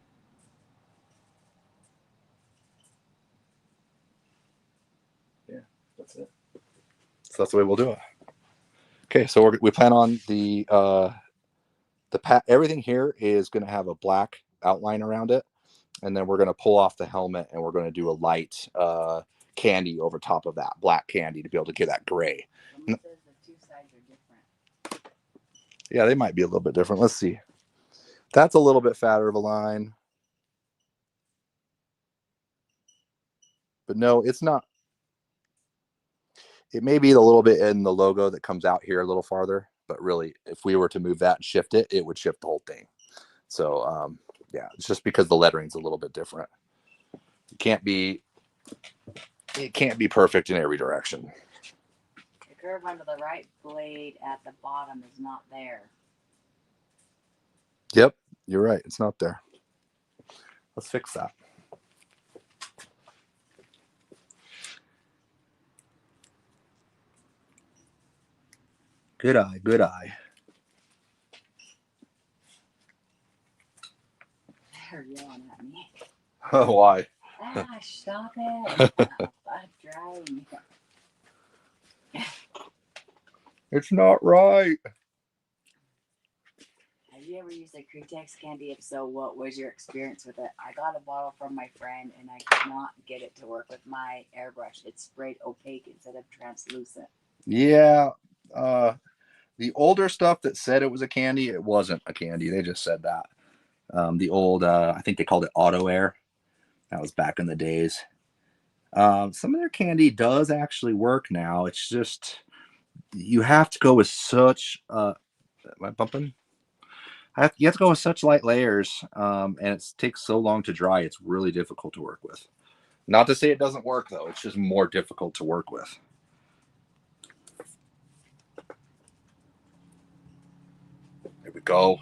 Yeah, that's it. So that's the way we'll do it. Okay, so we plan on everything here is going to have a black outline around it, and then we're going to pull off the helmet, and we're going to do a light candy over top of that, black candy, to be able to get that gray. Someone says the two sides are different. Yeah, they might be a little bit different. Let's see. That's a little bit fatter of a line. But no, it's not. It may be a little bit in the logo that comes out here a little farther, but really, if we were to move that and shift it, it would shift the whole thing. So, yeah, it's just because the lettering's a little bit different. It can't be perfect in every direction. The curve under the right blade at the bottom is not there. Yep, you're right. It's not there. Let's fix that. Good eye, good eye. They're yelling at me. Oh, why? I Ash, stop it. I'm trying. It's not right. Have you ever used a Cretex candy? If so, what was your experience with it? I got a bottle from my friend and I could not get it to work with my airbrush. It sprayed opaque instead of translucent. Yeah. The older stuff that said it was a candy, it wasn't a candy. They just said that. The old, I think they called it auto air. That was back in the days. Some of their candy does actually work now. It's just you have to go with such. Am I bumping? You have to go with such light layers, and it takes so long to dry. It's really difficult to work with. Not to say it doesn't work though. It's just more difficult to work with. There we go.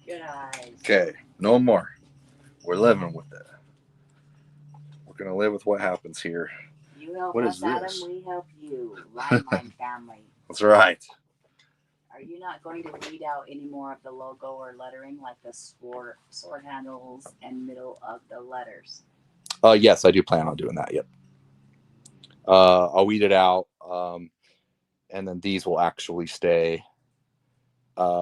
Good eyes. Okay, no more. We're living with it. We're gonna live with what happens here. You help What us, is this? Adam. We help you. Limelight family. That's right. Are you not going to weed out any more of the logo or lettering, like the sword handles and middle of the letters? Yes, I do plan on doing that. Yep. I'll weed it out, and then these will actually stay.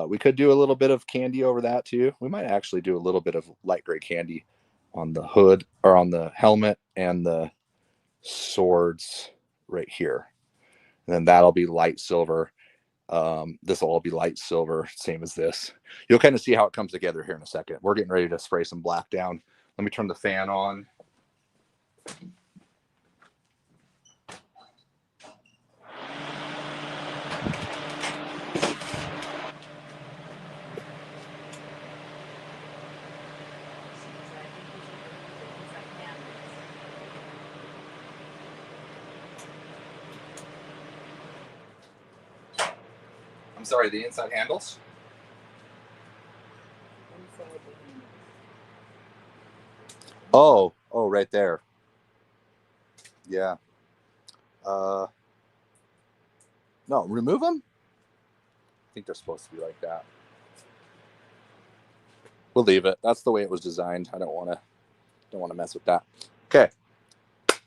We could do a little bit of candy over that too. We might actually do a little bit of light gray candy on the hood or on the helmet and the swords right here. And then that'll be light silver. This will all be light silver, same as this. You'll kind of see how it comes together here in a second. We're getting ready to spray some black down. Let me turn the fan on. I'm sorry, the inside handles? Oh, right there. Yeah. No, remove them? I think they're supposed to be like that. We'll leave it. That's the way it was designed. I don't want to mess with that. Okay.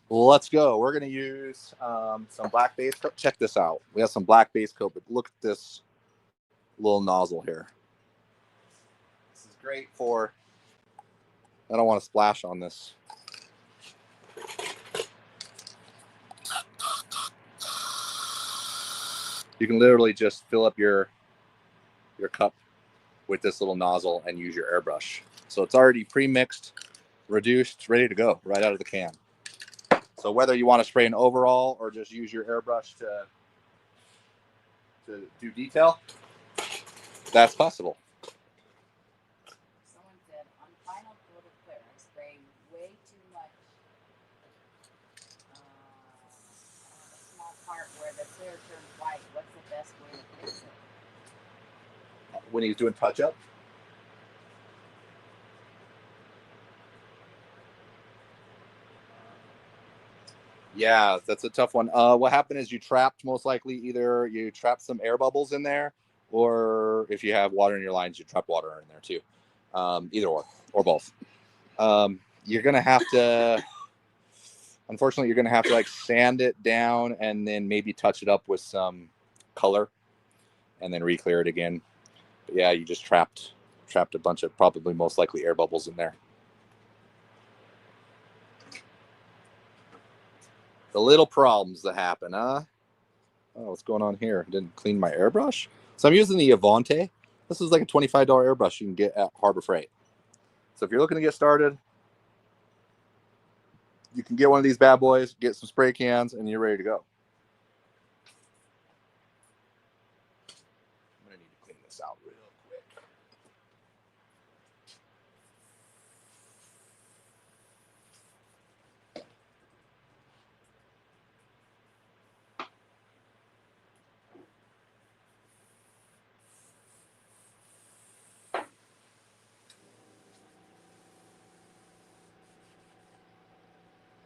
Let's go. We're going to use some black base coat. Check this out. We have some black base coat, but look at this little nozzle here. This is great for, I don't want to splash on this. You can literally just fill up your cup with this little nozzle and use your airbrush. So it's already pre-mixed, reduced, ready to go right out of the can. So whether you want to spray an overall or just use your airbrush to do detail, that's possible. Someone said, on final coat of clear, I spray way too much on a small part where the clear turns white. What's the best way to fix it? When he's doing touch-up? Yeah, that's a tough one. What happened is you trapped, most likely, either you trapped some air bubbles in there, or if you have water in your lines, you trap water in there too. Either or both. You're going to have to, unfortunately, you're going to have to like sand it down and then maybe touch it up with some color and then re-clear it again. But yeah, you just trapped a bunch of probably most likely air bubbles in there. The little problems that happen, huh? Oh, what's going on here? Didn't clean my airbrush. So I'm using the Avante. This is like a $25 airbrush you can get at Harbor Freight. So if you're looking to get started, you can get one of these bad boys, get some spray cans, and you're ready to go. I'm going to need to clean this out real quick.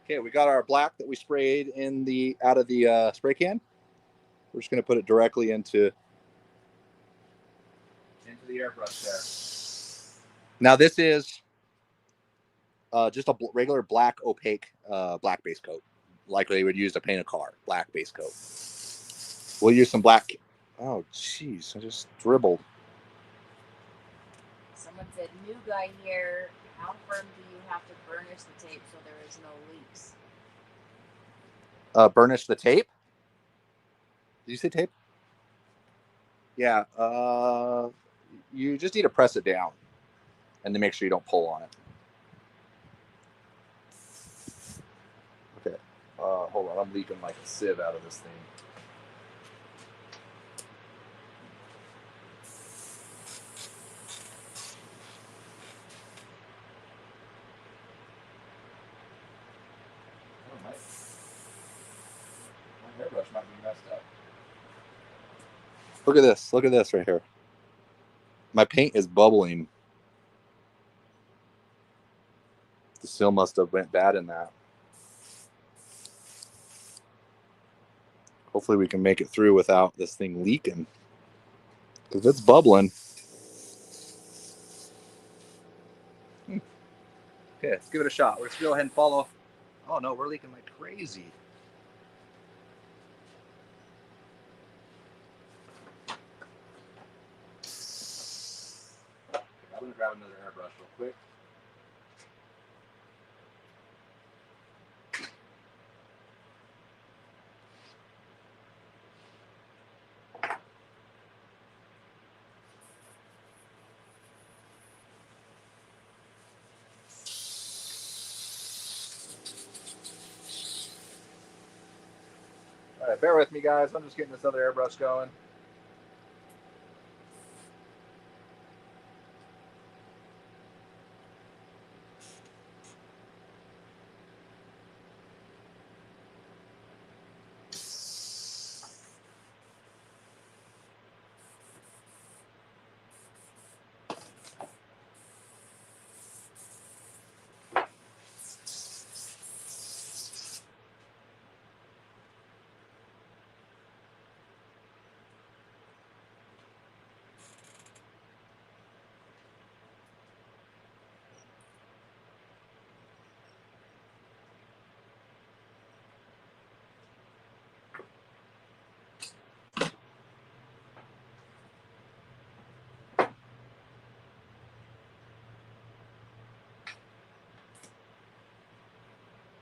Okay, we got our black that we sprayed out of the spray can. We're just going to put it directly into the airbrush there. Now this is just a regular black opaque black base coat, like they would use to paint a car. Black base coat. We'll use some black. Oh, jeez, I just dribbled. Someone said, new guy here. How firm do you have to burnish the tape so there is no leaks? Burnish the tape? Did you say tape? Yeah. You just need to press it down and to make sure you don't pull on it. Okay. Hold on. I'm leaking like a sieve out of this thing. Oh, my hairbrush might be messed up. Look at this. Look at this right here. My paint is bubbling. The seal must have went bad in that. Hopefully we can make it through without this thing leaking. Because it's bubbling. Okay, let's give it a shot. Let's go ahead and follow. Oh no, we're leaking like crazy. I'm going to grab another airbrush real quick. All right, bear with me, guys. I'm just getting this other airbrush going.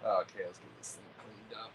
Okay, let's get this thing cleaned up.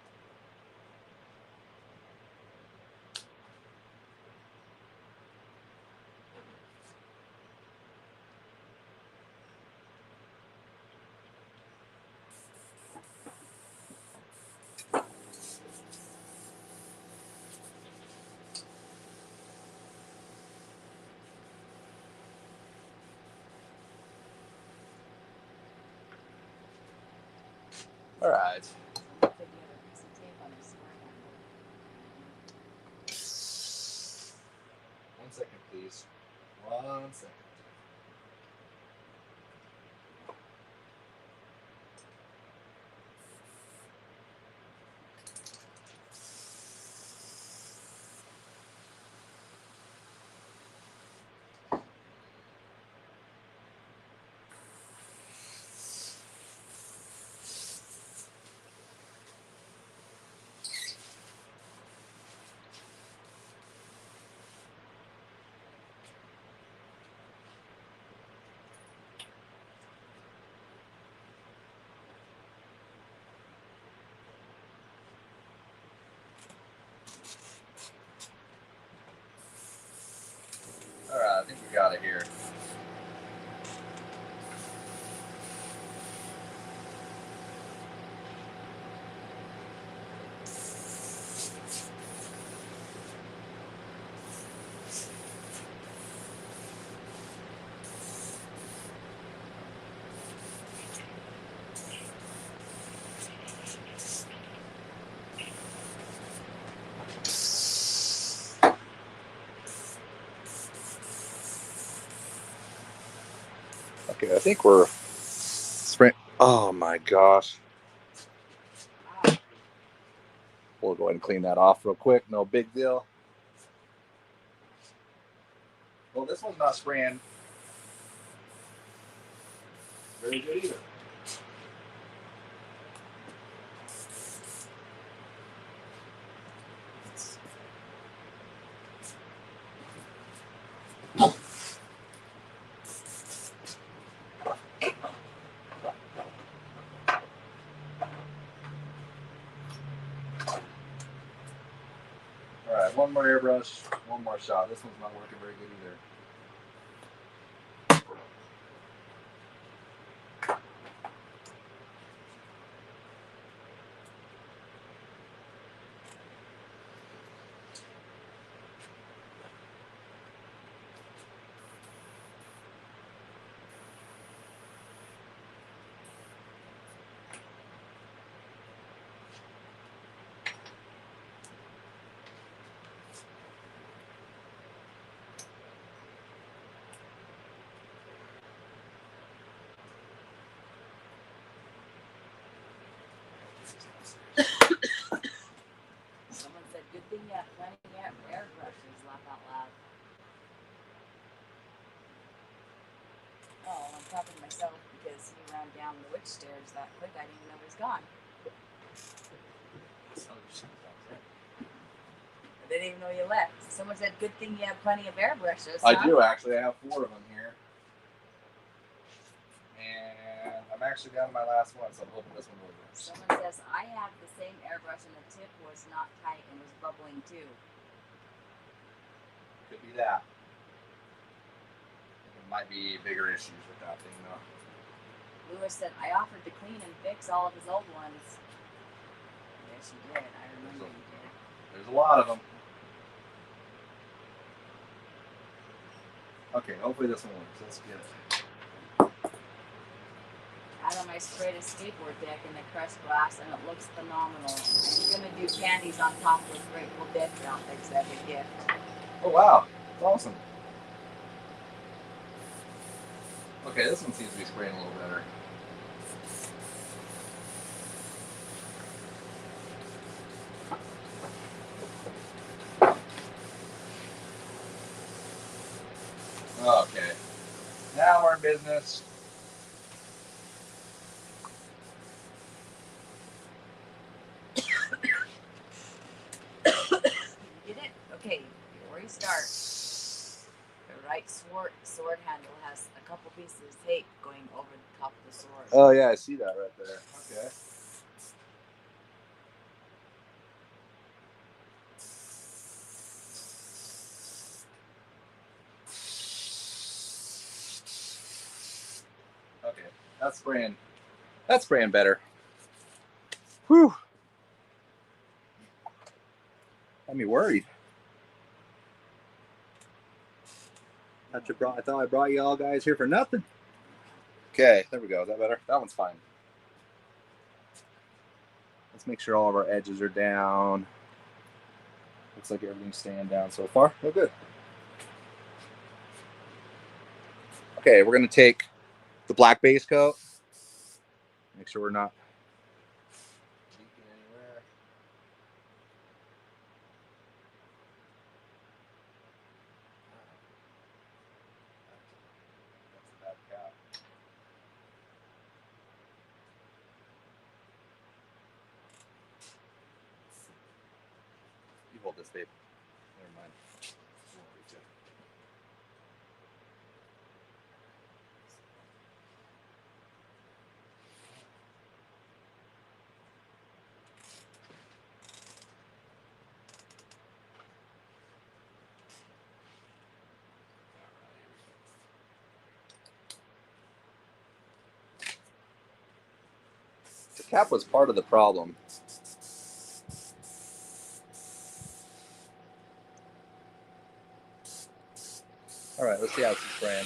All right. One second, please. 1 second. All right, I think we got it here. Okay, I think we're sprint. Oh my gosh. We'll go ahead and clean that off real quick. No big deal. Well, this one's not spraying very good either. All right, one more airbrush, one more shot. This one's not working very good either. Someone said, good thing you have plenty of airbrushes, laugh out loud. Oh, I'm talking to myself because he ran down the witch stairs that quick, I didn't even know he was gone. I didn't even know you left. Someone said, good thing you have plenty of airbrushes. I do actually. I have 4 of them here. And I'm actually down to my last one, so I'm hoping this one will work. Someone says, I have the same airbrush and the tip was not tight and was bubbling too. Could be that. There might be bigger issues with that thing, though. Lewis said, I offered to clean and fix all of his old ones. Yes, you did. I remember you did. There's a lot of them. Okay, hopefully this one works. Let's get it. Adam, I sprayed a skateboard deck in the crushed glass and it looks phenomenal. I'm going to do candies on top with Grateful Dead graphics as a gift. Oh, wow. That's awesome. Okay, this one seems to be spraying a little better. Okay. Now we're in business. You get it? Okay, before you start, the right sword handle has a couple pieces of tape going over the top of the sword. Oh, yeah, I see that right there. Okay. Okay, that's spraying better. Whew. Got me worried. I thought I brought you all guys here for nothing. Okay, there we go. Is that better? That one's fine. Let's make sure all of our edges are down. Looks like everything's staying down so far. Oh, good. Okay, we're going to take the black base coat. Make sure we're not leaking anywhere. That's a bad cap. You hold this, babe. Never mind. I won't reach it. The cap was part of the problem. All right, let's see how it's spraying.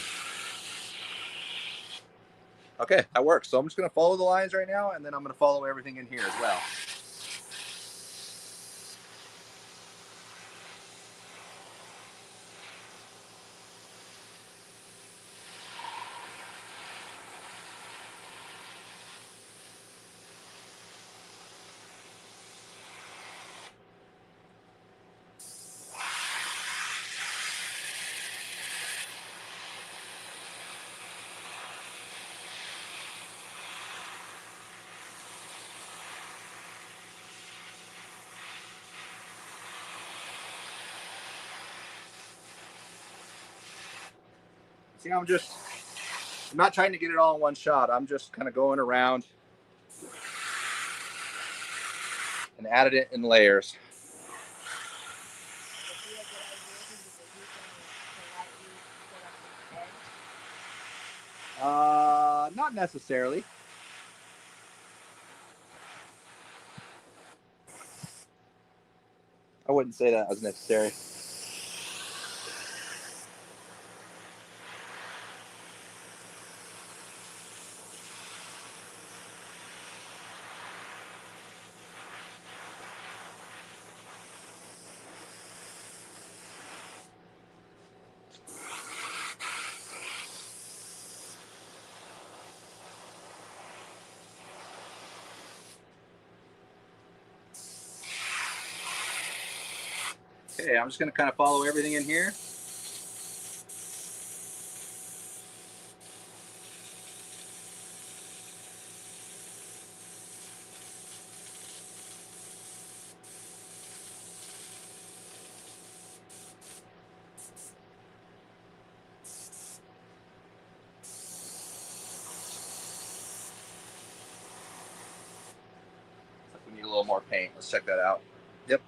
Okay, that works. So I'm just going to follow the lines right now, and then I'm going to follow everything in here as well. See, I'm not trying to get it all in one shot. I'm just kind of going around and added it in layers. Not necessarily. I wouldn't say that was necessary. Okay, I'm just going to kind of follow everything in here. We need a little more paint. Let's check that out. Yep.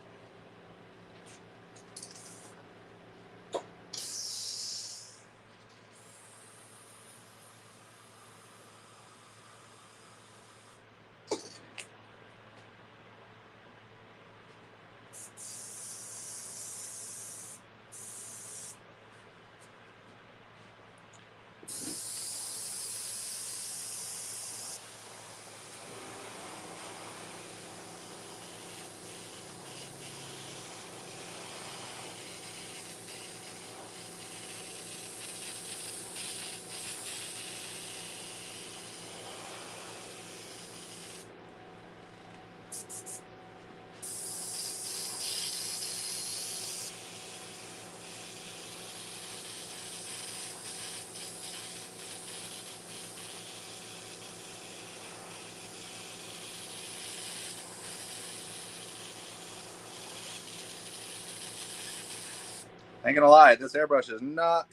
I ain't gonna lie, this airbrush is not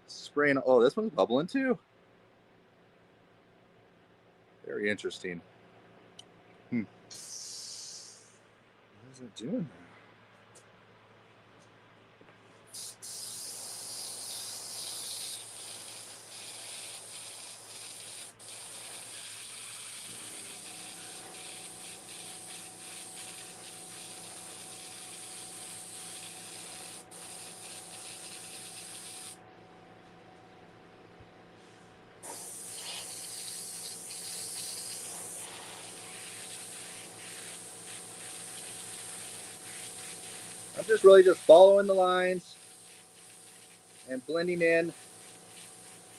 spraying. Oh, this one's bubbling too. Very interesting. What is it doing? I'm just really just following the lines and blending in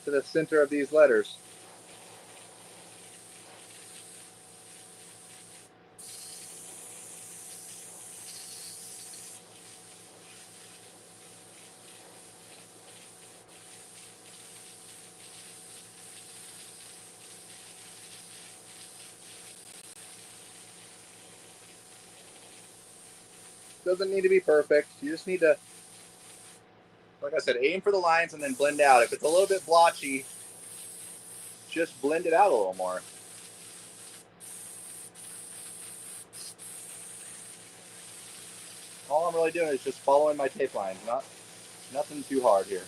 to the center of these letters. Doesn't need to be perfect. You just need to, like I said, aim for the lines and then blend out. If it's a little bit blotchy, just blend it out a little more. All I'm really doing is just following my tape lines, nothing too hard here.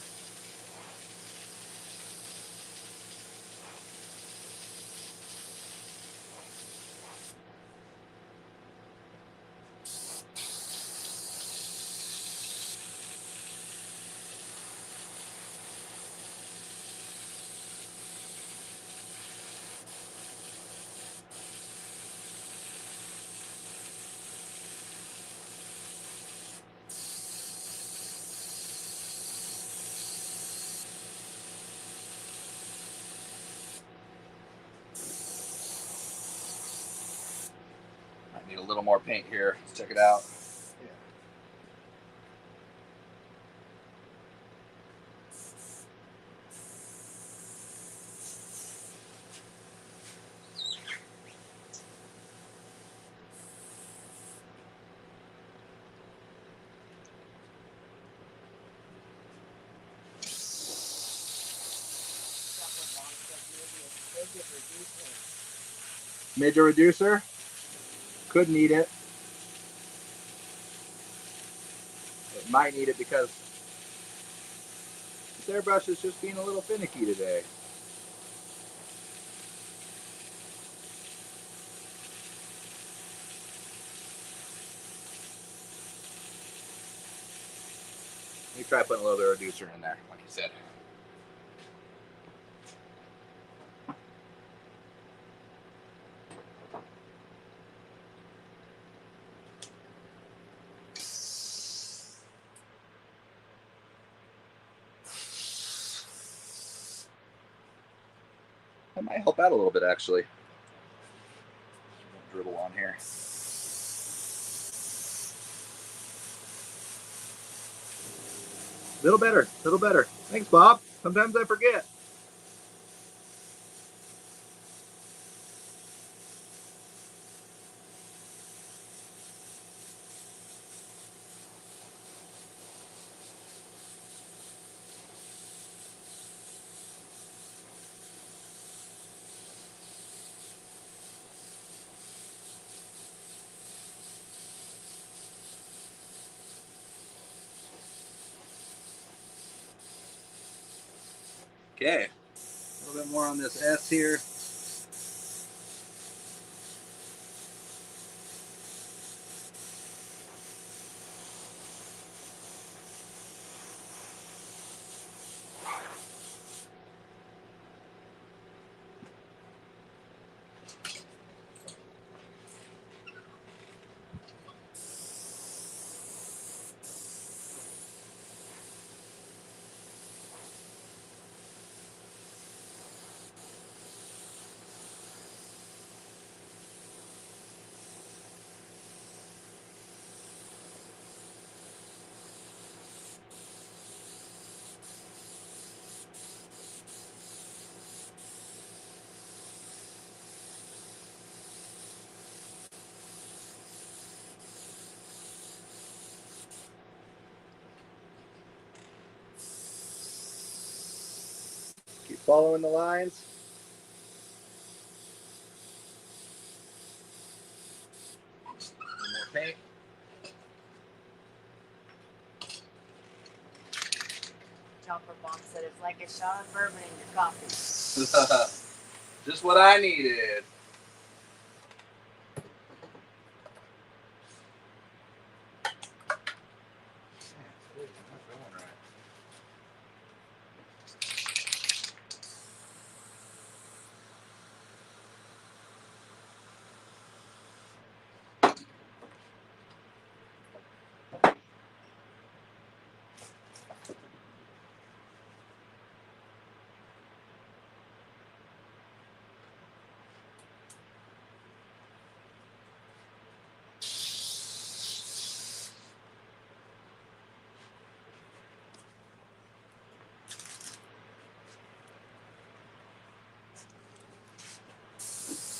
I need a little more paint here. Let's check it out. Midget reducer. Could need it. It might need it because this airbrush is just being a little finicky today. Let me try putting a little bit of reducer in there, like you said. That might help out a little bit, actually. Dribble on here. Little better, little better. Thanks, Bob. Sometimes I forget. Okay, a little bit more on this S here. Keep following the lines. More paint. Chopper Bomb said it's like a shot of bourbon in your coffee. Just what I needed.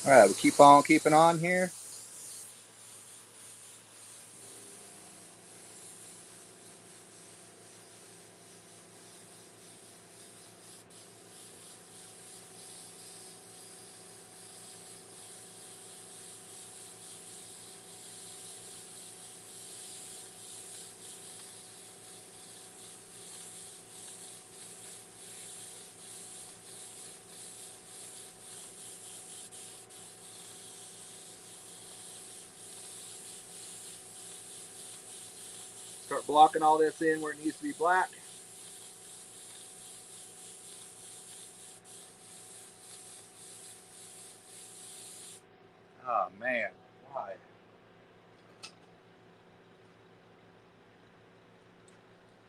All right, we'll keep on keeping on here. Start blocking all this in where it needs to be black. Oh man, why?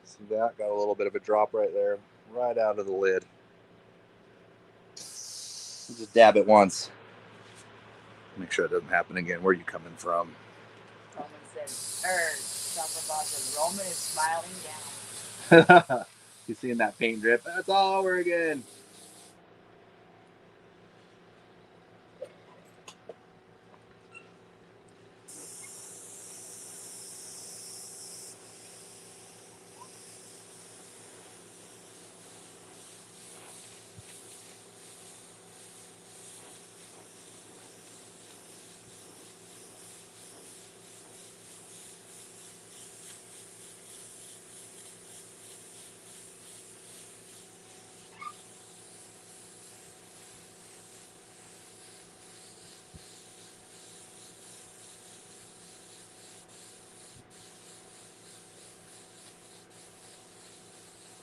See that? Got a little bit of a drop right there, right out of the lid. Just dab it once. Make sure it doesn't happen again. Where are you coming from? Roman says, Chopper Bomb says, Roman is smiling down. You seeing that paint drip? That's all over again.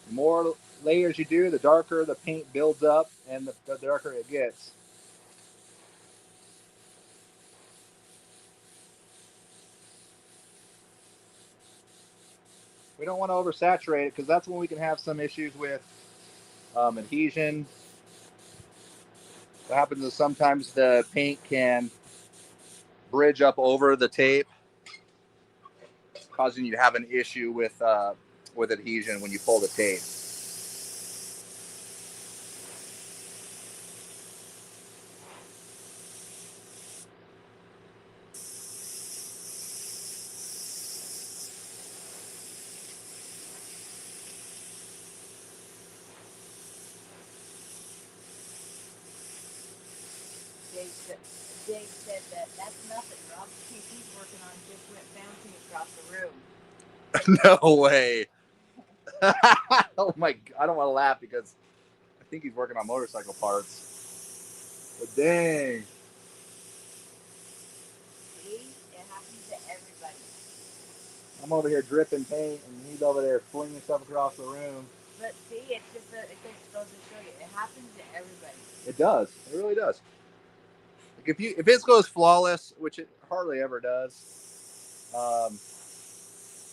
The more layers you do, the darker the paint builds up and the darker it gets. We don't want to oversaturate it because that's when we can have some issues with adhesion. What happens is sometimes the paint can bridge up over the tape, causing you to have an issue with adhesion when you pull the tape. Dave said that that's nothing. Rob he's working on just went bouncing across the room. No way. Oh my God. I don't want to laugh because I think he's working on motorcycle parts. But dang. See, it happens to everybody. I'm over here dripping paint and he's over there flinging stuff across the room. But see, it just goes to show you, it happens to everybody. It does. It really does. Like if it goes flawless, which it hardly ever does,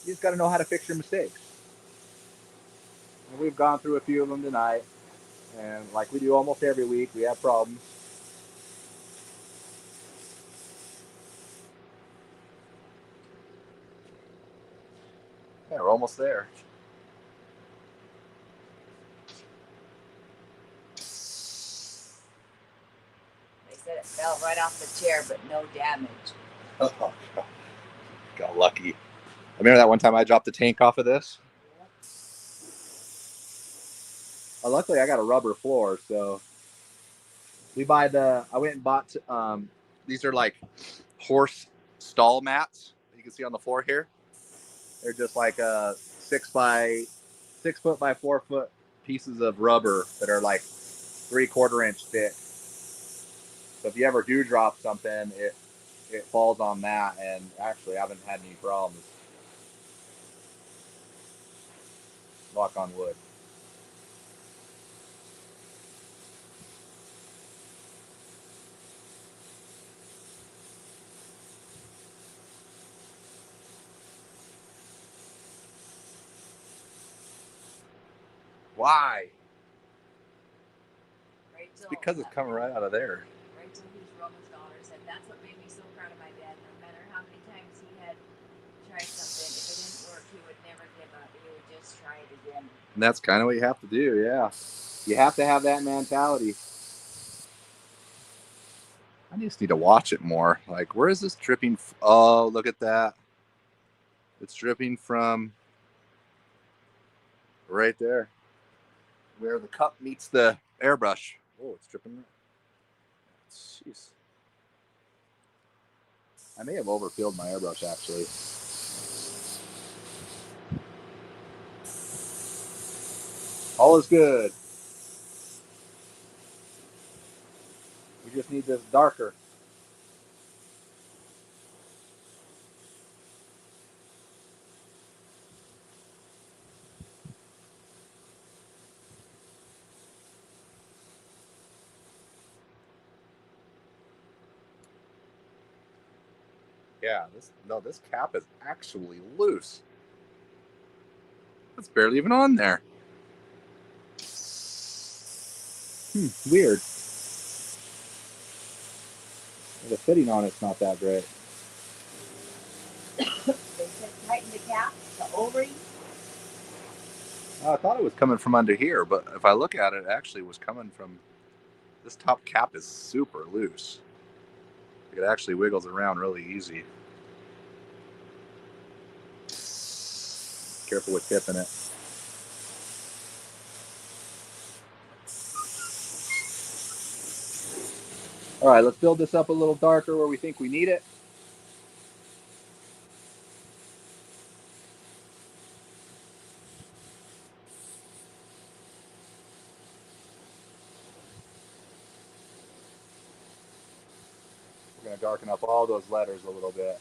you just got to know how to fix your mistakes. And we've gone through a few of them tonight, and like we do almost every week, we have problems. Yeah, we're almost there. They said it fell right off the chair, but no damage. Oh, God. Got lucky. I remember that one time I dropped the tank off of this. Well, luckily I got a rubber floor, so I went and bought, these are like horse stall mats that you can see on the floor here. They're just like 6 foot by 4 foot pieces of rubber that are like 3/4 inch thick. So if you ever do drop something, it falls on that, and actually I haven't had any problems. Knock on wood. Why? It's because it's coming right out of there. Rachel, who's Roman's daughter, said that's what made me so proud of my dad. No matter how many times he had tried something, if it didn't work, he would never give up. He would just try it again. And that's kind of what you have to do, yeah. You have to have that mentality. I just need to watch it more. Like, where is this dripping? Oh, look at that. It's dripping from right there, where the cup meets the airbrush. Oh, it's dripping. Jeez. I may have overfilled my airbrush, actually. All is good. We just need this darker. Yeah, this cap is actually loose. It's barely even on there. Weird. The fitting on it's not that great. They said tighten the cap, the O-ring. I thought it was coming from under here, but if I look at it, it actually was coming from this top cap is super loose. It actually wiggles around really easy. Careful with tipping it. All right, let's build this up a little darker where we think we need it. We're going to darken up all those letters a little bit.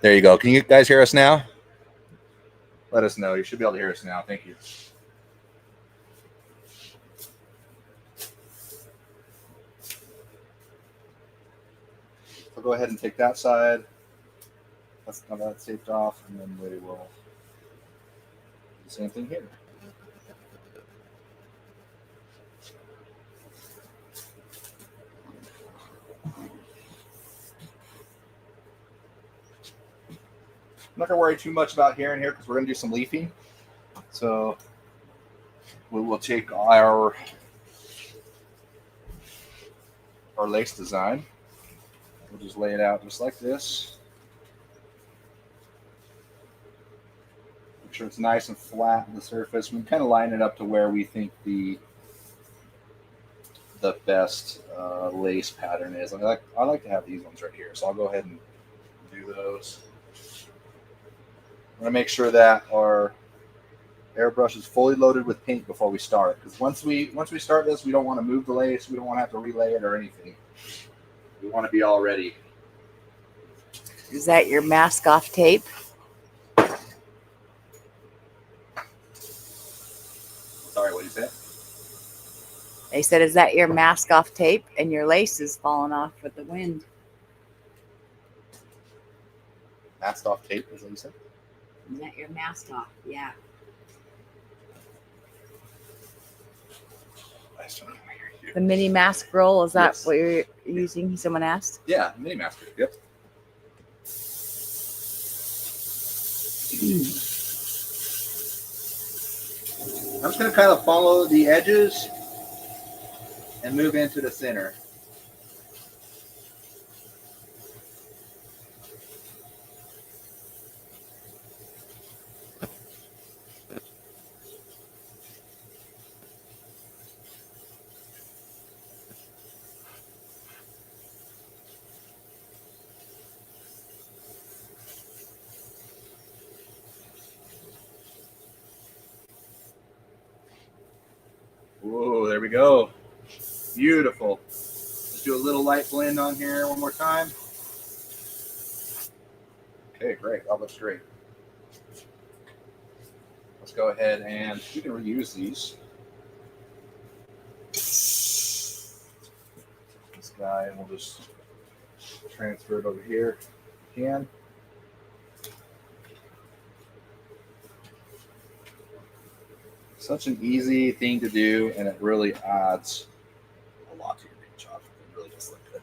There you go. Can you guys hear us now? Let us know. You should be able to hear us now. Thank you. So go ahead and take that side. Let's have that taped off, and then we will do the same thing here. I'm not going to worry too much about here and here because we're going to do some leafing. So we will take our lace design. We'll just lay it out just like this. Make sure it's nice and flat on the surface. We can kind of line it up to where we think the best lace pattern is. I like to have these ones right here. So I'll go ahead and do those. I'm going to make sure that our airbrush is fully loaded with paint before we start. Because once we start this, we don't want to move the lace. We don't want to have to relay it or anything. We want to be all ready. Is that your mask off tape? Sorry, what did you say? They said, is that your mask off tape? And your lace is falling off with the wind. Masked off tape, is what you said? Is that your mask off? Yeah. The mini mask roll, is that what you're using? Someone asked? Yeah, mini mask. Yep. I'm just going to kind of follow the edges and move into the center. Whoa, there we go. Beautiful. Let's do a little light blend on here one more time. Okay, great. That looks great. Let's go ahead and we can reuse these. This guy, and we'll just transfer it over here if we can. Such an easy thing to do, and it really adds a lot to your paint job. It really does look good.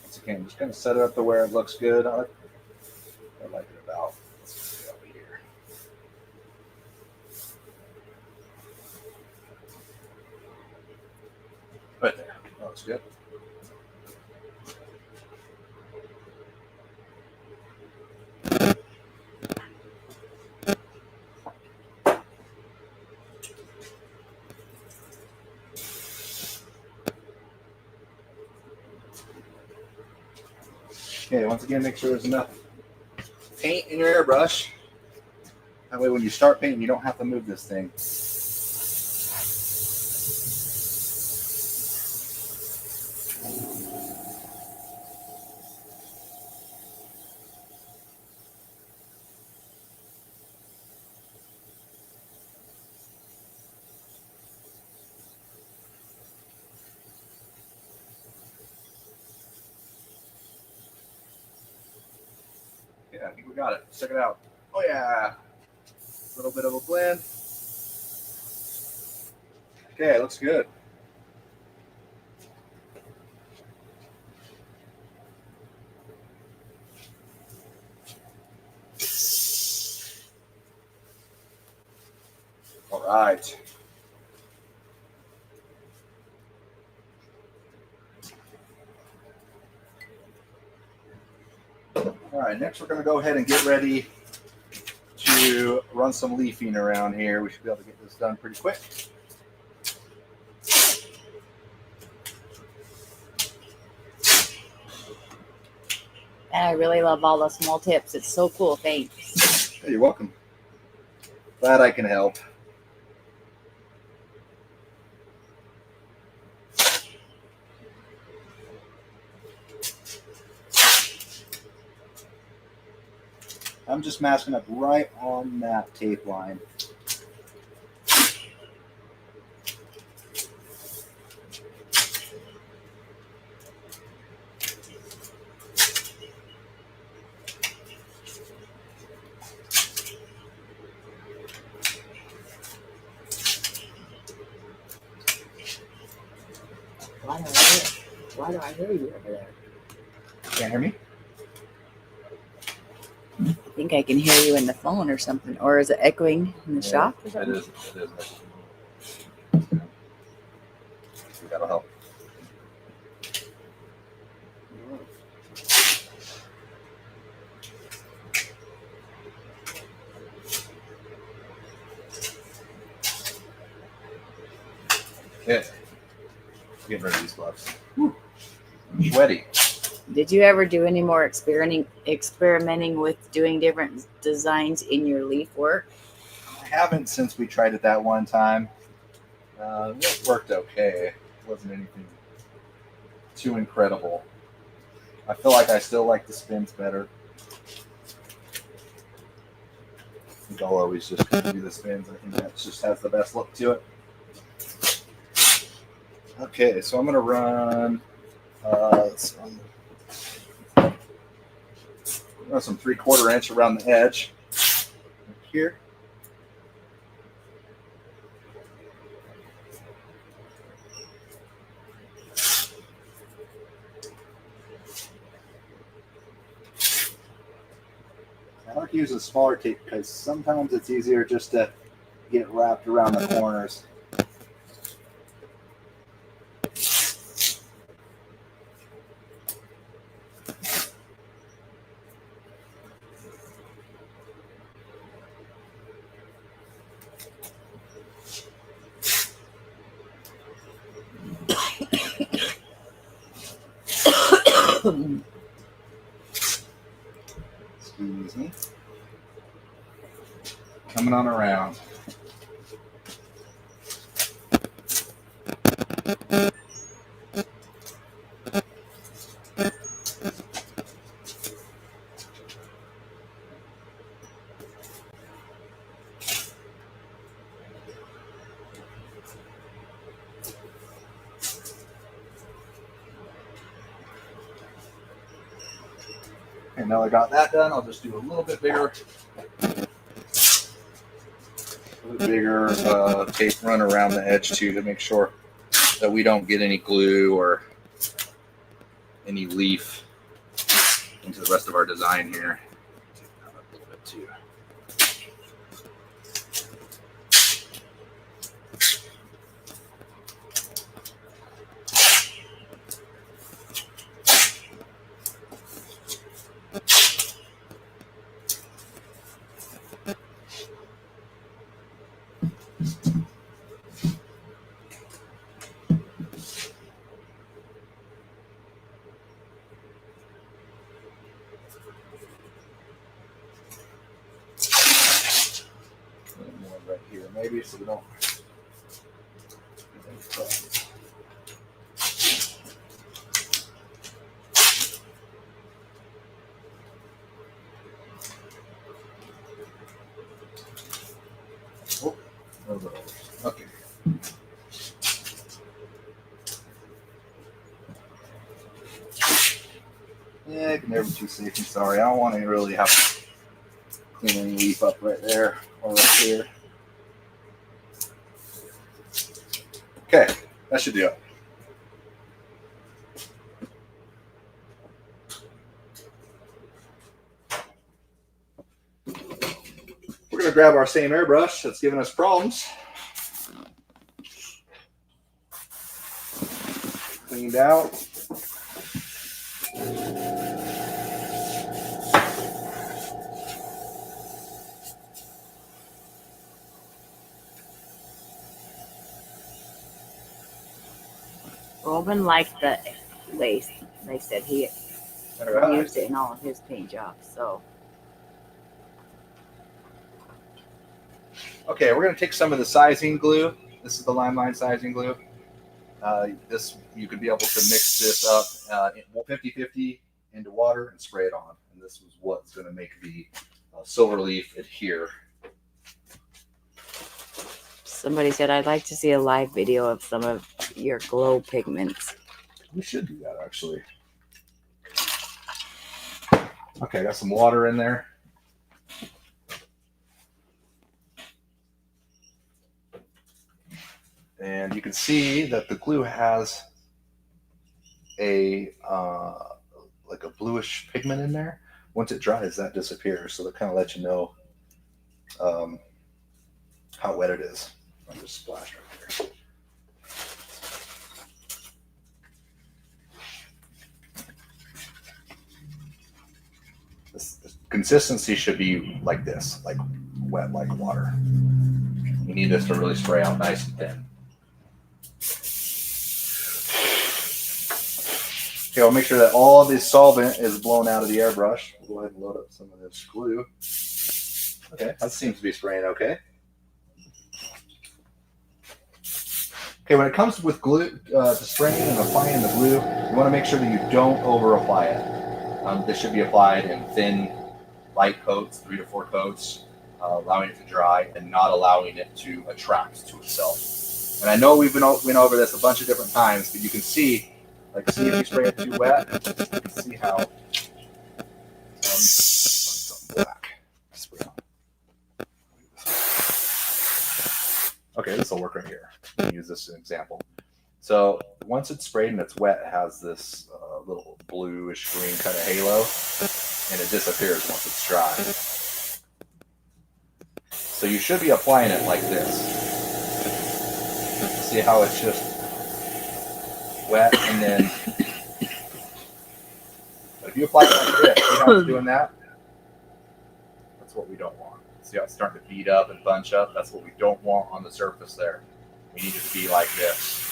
Once again, just kind of set it up to where it looks good. I like it about. Let's just get over here. Right there. That looks good. Okay, once again, make sure there's enough paint in your airbrush. That way when you start painting, you don't have to move this thing. Yeah, I think we got it. Check it out. Oh yeah. A little bit of a blend. Okay, looks good. All right. All right, next we're going to go ahead and get ready to run some leafing around here. We should be able to get this done pretty quick. And I really love all the small tips. It's so cool. Thanks. Hey, you're welcome. Glad I can help. I'm just masking up right on that tape line. Why do I hear you over there? Can't hear me? I think I can hear you in the phone or something. Or is it echoing in the shop or It something? is. That'll help. Yeah. Getting rid of these gloves. Sweaty. Did you ever do any more experimenting with doing different designs in your leaf work? I haven't since we tried it that one time. It worked okay. It wasn't anything too incredible. I feel like I still like the spins better. I think I'll always just do the spins. I think that just has the best look to it. Okay, so I'm going to run some 3/4 inch around the edge here. I like to use a smaller tape because sometimes it's easier just to get it wrapped around the corners. Excuse me. Coming on around. Okay, now I got that done, I'll just do a little bit bigger tape run around the edge too to make sure that we don't get any glue or any leaf into the rest of our design here. Take that up a little bit too. A little more right here, maybe, so we don't. Oh, a little bit over. Okay. Yeah, I can never be too safe and sorry. I don't want to really have to clean any leaf up right there or right here. Okay, that should do it. We're going to grab our same airbrush that's giving us problems. Cleaned out. Robin liked the lace. They said he All right. used it in all of his paint jobs. So Okay, we're going to take some of the sizing glue. This is the line sizing glue. This you could be able to mix this up 50-50 into water and spray it on. And this is what's going to make the silver leaf adhere. Somebody said, I'd like to see a live video of some of your glow pigments. We should do that, actually. Okay, I got some water in there. And you can see that the glue has a like a bluish pigment in there. Once it dries, that disappears. So that kind of lets you know how wet it is. I'll just splash right here. This consistency should be like this, like wet like water. You need this to really spray out nice and thin. Okay, I'll make sure that all of this solvent is blown out of the airbrush. We'll go ahead and load up some of this glue. Okay, that seems to be spraying okay. Okay, when it comes with glue, to spraying and applying the glue, you want to make sure that you don't over apply it. This should be applied in thin, light coats, 3 to 4 coats, allowing it to dry and not allowing it to attract to itself. And I know we've went over this a bunch of different times, but you can see, like, see if you spray it too wet, you can see how something black. Spray on. Okay, this will work right here. Use this as an example. So once it's sprayed and it's wet, it has this little bluish green kind of halo, and it disappears once it's dry. So you should be applying it like this. See how it's just wet, and then but if you apply it like this, see how it's doing that? That's what we don't want. See how it's starting to bead up and bunch up? That's what we don't want on the surface there. We need it to be like this.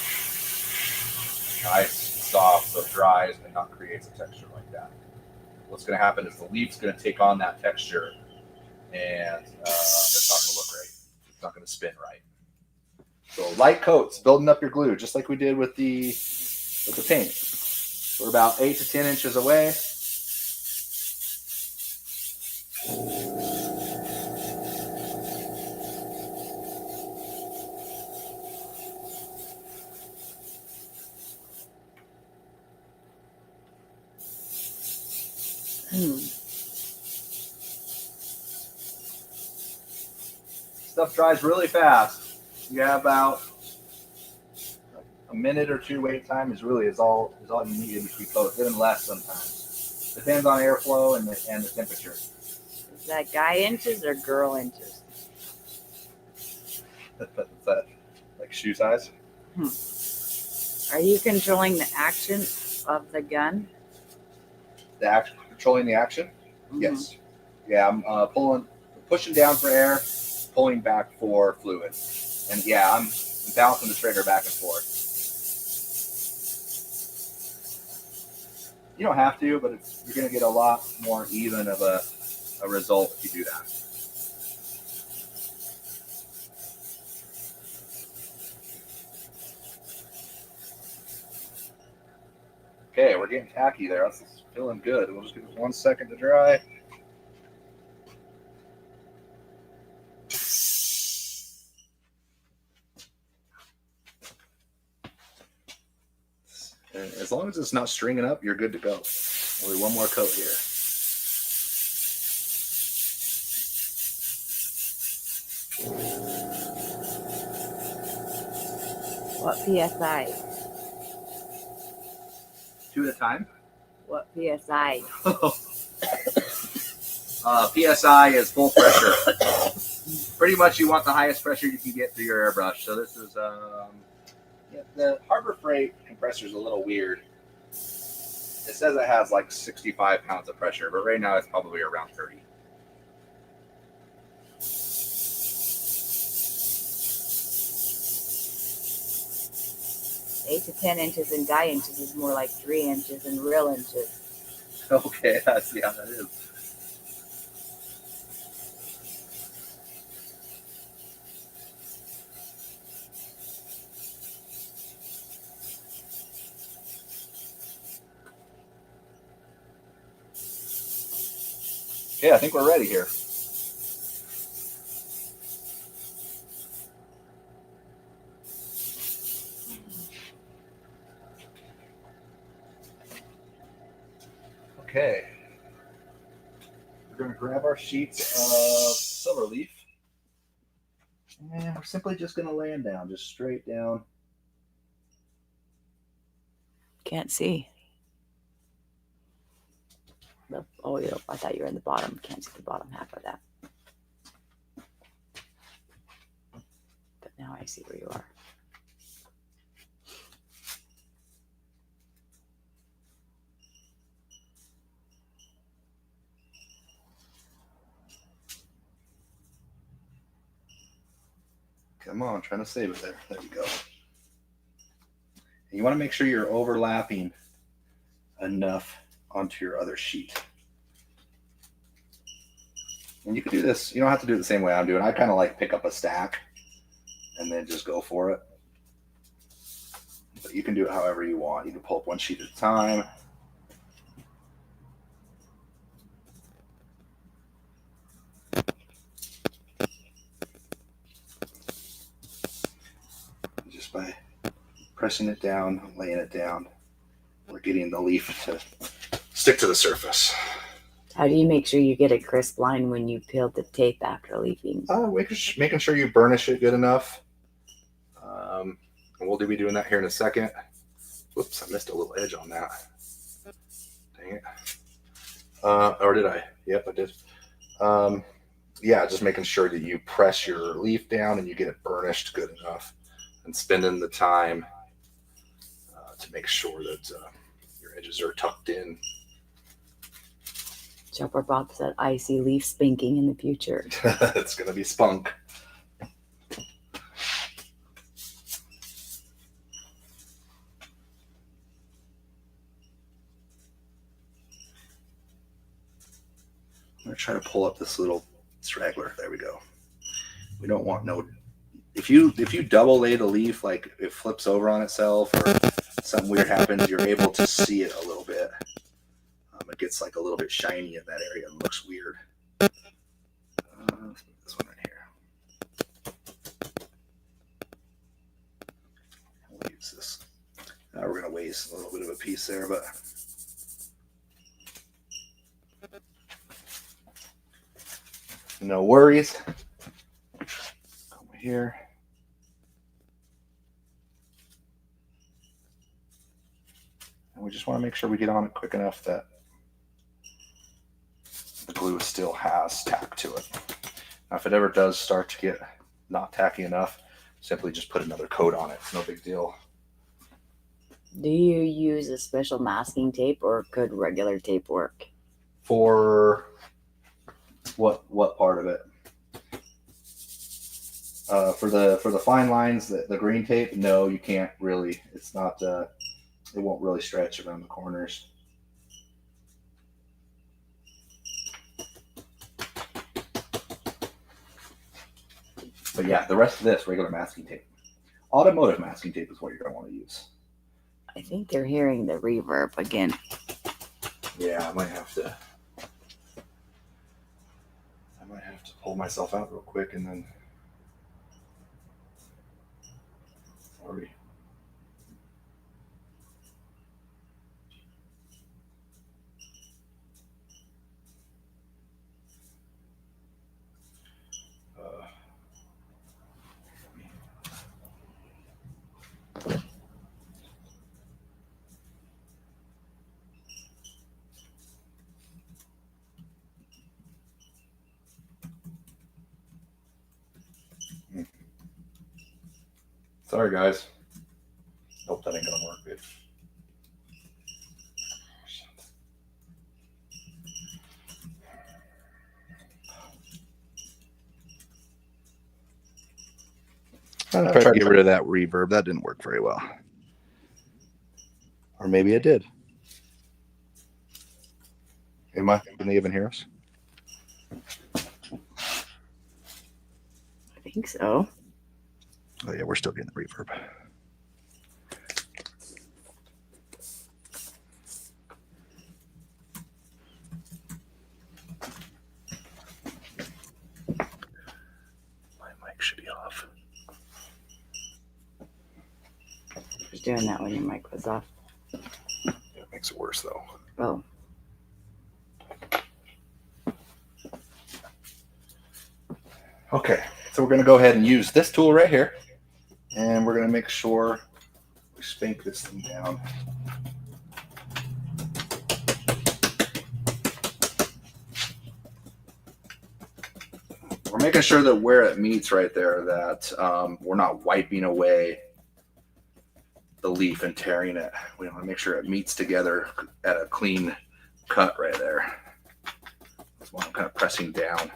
Nice, soft, so it dries and not creates a texture like that. What's going to happen is the leaf's going to take on that texture, and that's not going to look right. It's not going to spin right. So light coats, building up your glue, just like we did with the paint. We're about 8 to 10 inches away. Stuff dries really fast. You have about a minute or 2 wait time is all you need in between coats, even less sometimes. Depends on airflow and the temperature. Is that guy inches or girl inches? Is that like shoe size? Are you controlling the action of the gun? Controlling the action? Yes. Yeah, I'm pushing down for air, pulling back for fluid. And yeah, I'm bouncing the trigger back and forth. You don't have to, but you're going to get a lot more even of a result if you do that. Okay, we're getting tacky there. That's feeling good. We'll just give it 1 second to dry. And as long as it's not stringing up, you're good to go. Only one more coat here. What PSI? 2 at a time. What PSI? PSI is full pressure. Pretty much you want the highest pressure you can get through your airbrush. So this is, the Harbor Freight compressor is a little weird. It says it has like 65 pounds of pressure, but right now it's probably around 30. Eight to 10 inches in die inches is more like 3 inches in real inches. Okay, that's yeah, that is. Okay, I think we're ready here. Okay. We're going to grab our sheets of silver leaf. And we're simply just going to lay them down, just straight down. Can't see. Oh, I thought you were in the bottom. Can't see the bottom half of that. But now I see where you are. Come on, trying to save it there. There we go. And you want to make sure you're overlapping enough onto your other sheet. And you can do this. You don't have to do it the same way I'm doing. I kind of like pick up a stack and then just go for it. But you can do it however you want. You can pull up one sheet at a time. Just by pressing it down, laying it down, we're getting the leaf to stick to the surface. How do you make sure you get a crisp line when you peel the tape after leafing? Making sure you burnish it good enough. And we'll be doing that here in a second. Whoops, I missed a little edge on that. Dang it. Or did I? Yep, I did. Yeah, just making sure that you press your leaf down and you get it burnished good enough, and spending the time to make sure that your edges are tucked in. Chopper Bob said, I see leaf spinking in the future. It's going to be spunk. I'm going to try to pull up this little straggler. There we go. We don't want no... If you double lay the leaf, like it flips over on itself or something weird happens, you're able to see it a little bit. It gets like a little bit shiny in that area and looks weird. This one right here. We'll use this. Now we're going to waste a little bit of a piece there, but no worries. Over here. And we just want to make sure we get on it quick enough that the glue still has tack to it. Now, if it ever does start to get not tacky enough, simply just put another coat on it. It's no big deal. Do you use a special masking tape or could regular tape work? For what part of it? For the fine lines, the green tape, no, you can't really. It's not. It won't really stretch around the corners. But yeah, the rest of this, regular masking tape. Automotive masking tape is what you're going to want to use. I think they're hearing the reverb again. Yeah, I might have to pull myself out real quick and then... Sorry. Sorry, guys. Hope that ain't gonna work, dude. I tried to get rid of that reverb. That didn't work very well. Or maybe it did. Can they even hear us? I think so. Oh yeah, we're still getting the reverb. doing that when your mic was off. It makes it worse though. Oh. Okay, so we're going to go ahead and use this tool right here, and we're going to make sure we spank this thing down. We're making sure that where it meets right there, that we're not wiping away the leaf and tearing it. We want to make sure it meets together at a clean cut right there. That's why I'm kind of pressing down.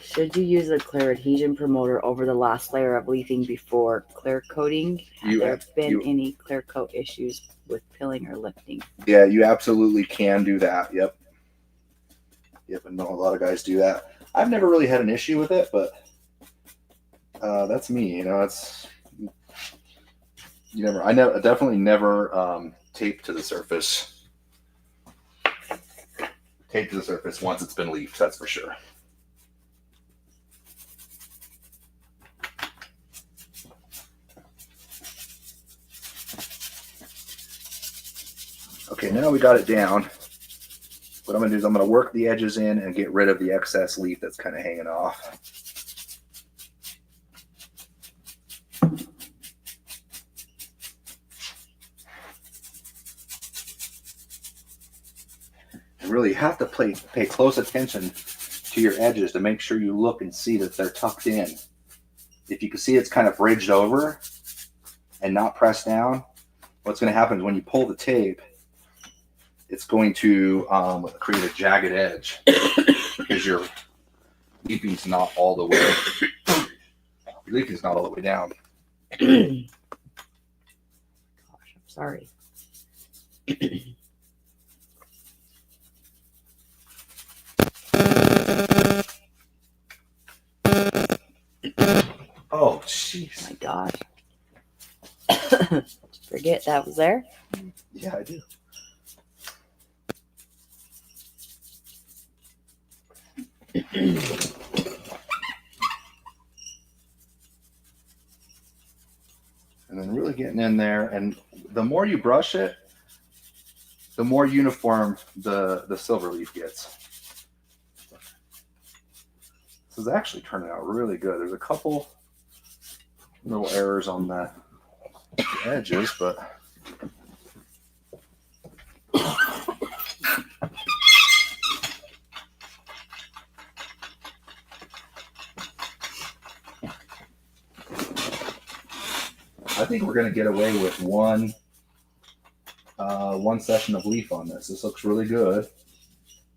Should you use a clear adhesion promoter over the last layer of leafing before clear coating? Have there been any clear coat issues with pilling or lifting? Yeah, you absolutely can do that. Yep. I know a lot of guys do that. I've never really had an issue with it, but that's me. It's I definitely never tape to the surface. Tape to the surface once it's been leafed. That's for sure. Okay, now we got it down. What I'm going to do is I'm going to work the edges in and get rid of the excess leaf that's kind of hanging off. You really have to pay close attention to your edges to make sure you look and see that they're tucked in. If you can see it's kind of bridged over and not pressed down, what's going to happen is when you pull the tape, it's going to create a jagged edge because your leafing's not all the way down. Gosh, I'm sorry. Oh, jeez. Oh my gosh. Forget that was there? Yeah, I do. And then really getting in there, and the more you brush it, the more uniform the silver leaf gets. This is actually turning out really good. There's a couple little errors on the edges, but I think we're going to get away with one session of leaf on this. This looks really good,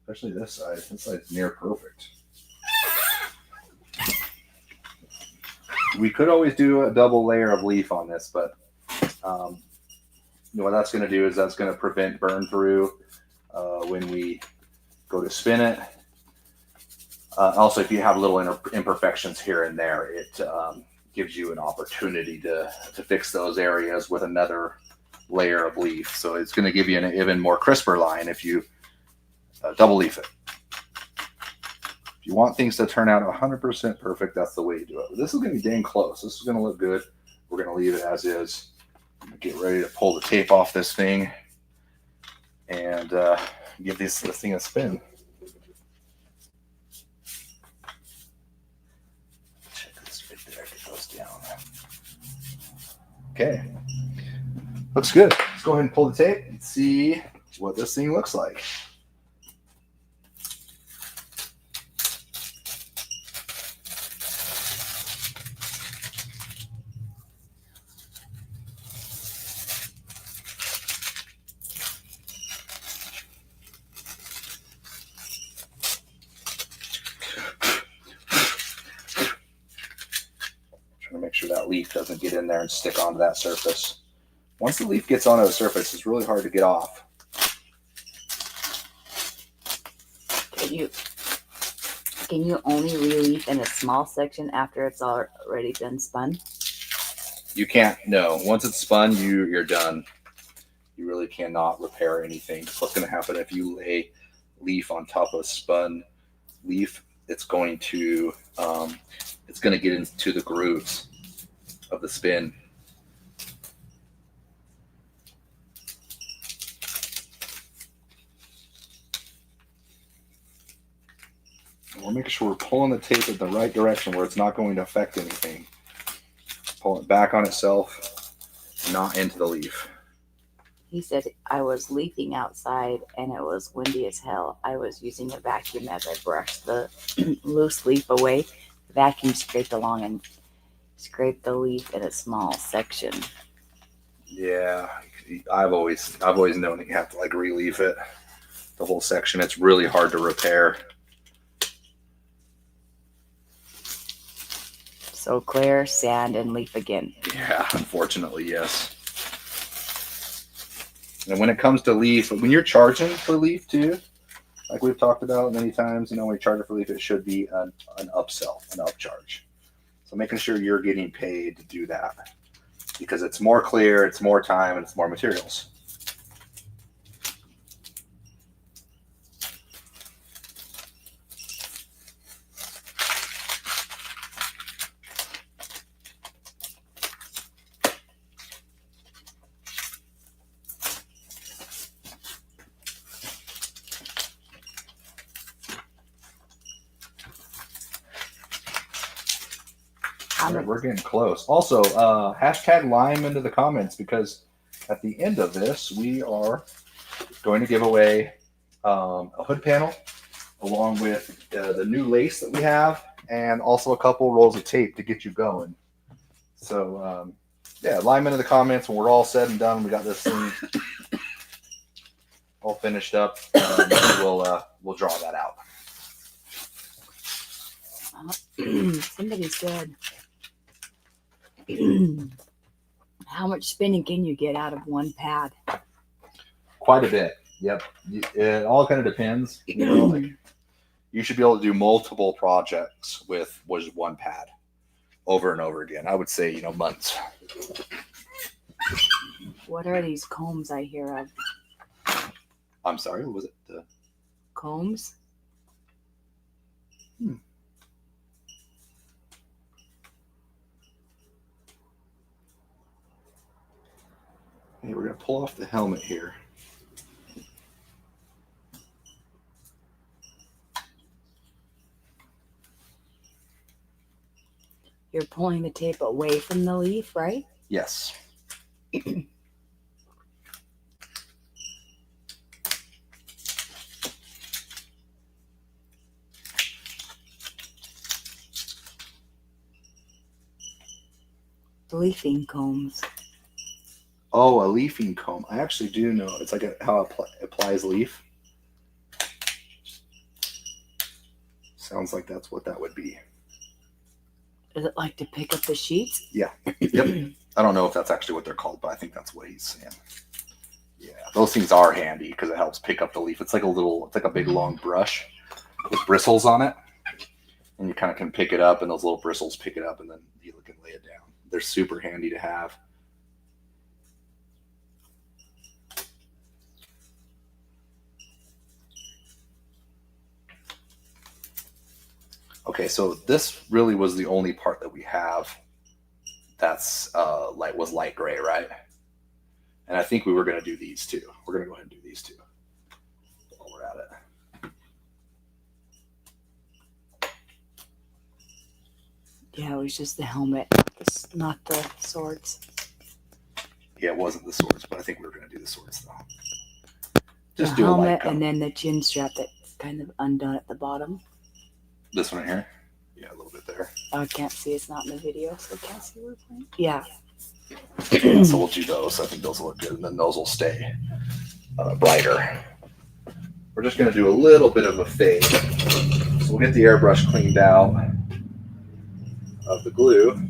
especially this side. This side's near perfect. We could always do a double layer of leaf on this, but what that's going to do is that's going to prevent burn through when we go to spin it. Also, if you have little imperfections here and there, it gives you an opportunity to fix those areas with another layer of leaf. So it's going to give you an even more crisper line if you double leaf it. If you want things to turn out 100% perfect, that's the way you do it. But this is going to be dang close. This is going to look good. We're going to leave it as is. Get ready to pull the tape off this thing and give this thing a spin. Check this right there. Get those down. Okay. Looks good. Let's go ahead and pull the tape and see what this thing looks like. Trying to make sure that leaf doesn't get in there and stick onto that surface. Once the leaf gets onto the surface, it's really hard to get off. Can you only relief in a small section after it's already been spun? You can't. No. Once it's spun, you're done. You really cannot repair anything. What's going to happen if you lay leaf on top of spun leaf? It's going to get into the grooves of the spin. We're making sure we're pulling the tape in the right direction where it's not going to affect anything. Pull it back on itself, not into the leaf. He said I was leafing outside and it was windy as hell. I was using a vacuum as I brushed the loose leaf away. The vacuum scraped along and scraped the leaf in a small section. Yeah, I've always known that you have to like relief it, the whole section. It's really hard to repair. So clear, sand, and leaf again. Yeah, unfortunately, yes. And when it comes to leaf, when you're charging for leaf too, like we've talked about many times, when you charge for leaf, it should be an upsell, an upcharge. So making sure you're getting paid to do that, because it's more clear, it's more time, and it's more materials. All right, we're getting close. Also, hashtag lime into the comments, because at the end of this, we are going to give away a hood panel along with the new lace that we have, and also a couple rolls of tape to get you going. So, yeah, lime into the comments when we're all said and done. We got this thing all finished up. We'll draw that out. Somebody's dead. How much spinning can you get out of one pad? Quite a bit. Yep. It all kind of depends. Like, you should be able to do multiple projects with just one pad over and over again. I would say, months. What are these combs I hear of? I'm sorry, what was it? Combs? Hey, we're going to pull off the helmet here. You're pulling the tape away from the leaf, right? Yes. Leafing combs. Oh, a leafing comb. I actually do know. It's like how it applies leaf. Sounds like that's what that would be. Is it like to pick up the sheets? Yeah. Yep. I don't know if that's actually what they're called, but I think that's what he's saying. Yeah, those things are handy because it helps pick up the leaf. It's like a big long brush with bristles on it, and you kind of can pick it up, and those little bristles pick it up, and then you can lay it down. They're super handy to have. Okay, so this really was the only part that we have that's was light gray, right? And I think we were going to do these two. We're going to go ahead and do these two while we're at it. Yeah, it was just the helmet, not the swords. Yeah, it wasn't the swords, but I think we were going to do the swords though. Just the do helmet a light coat. and then the chin strap that's kind of undone at the bottom. This one right here? Yeah, a little bit there. I can't see. It's not in the video, so I can't see where we're playing. Yeah. Yeah, so we'll do those. I think those will look good, and then those will stay brighter. We're just going to do a little bit of a fade. So we'll get the airbrush cleaned out of the glue.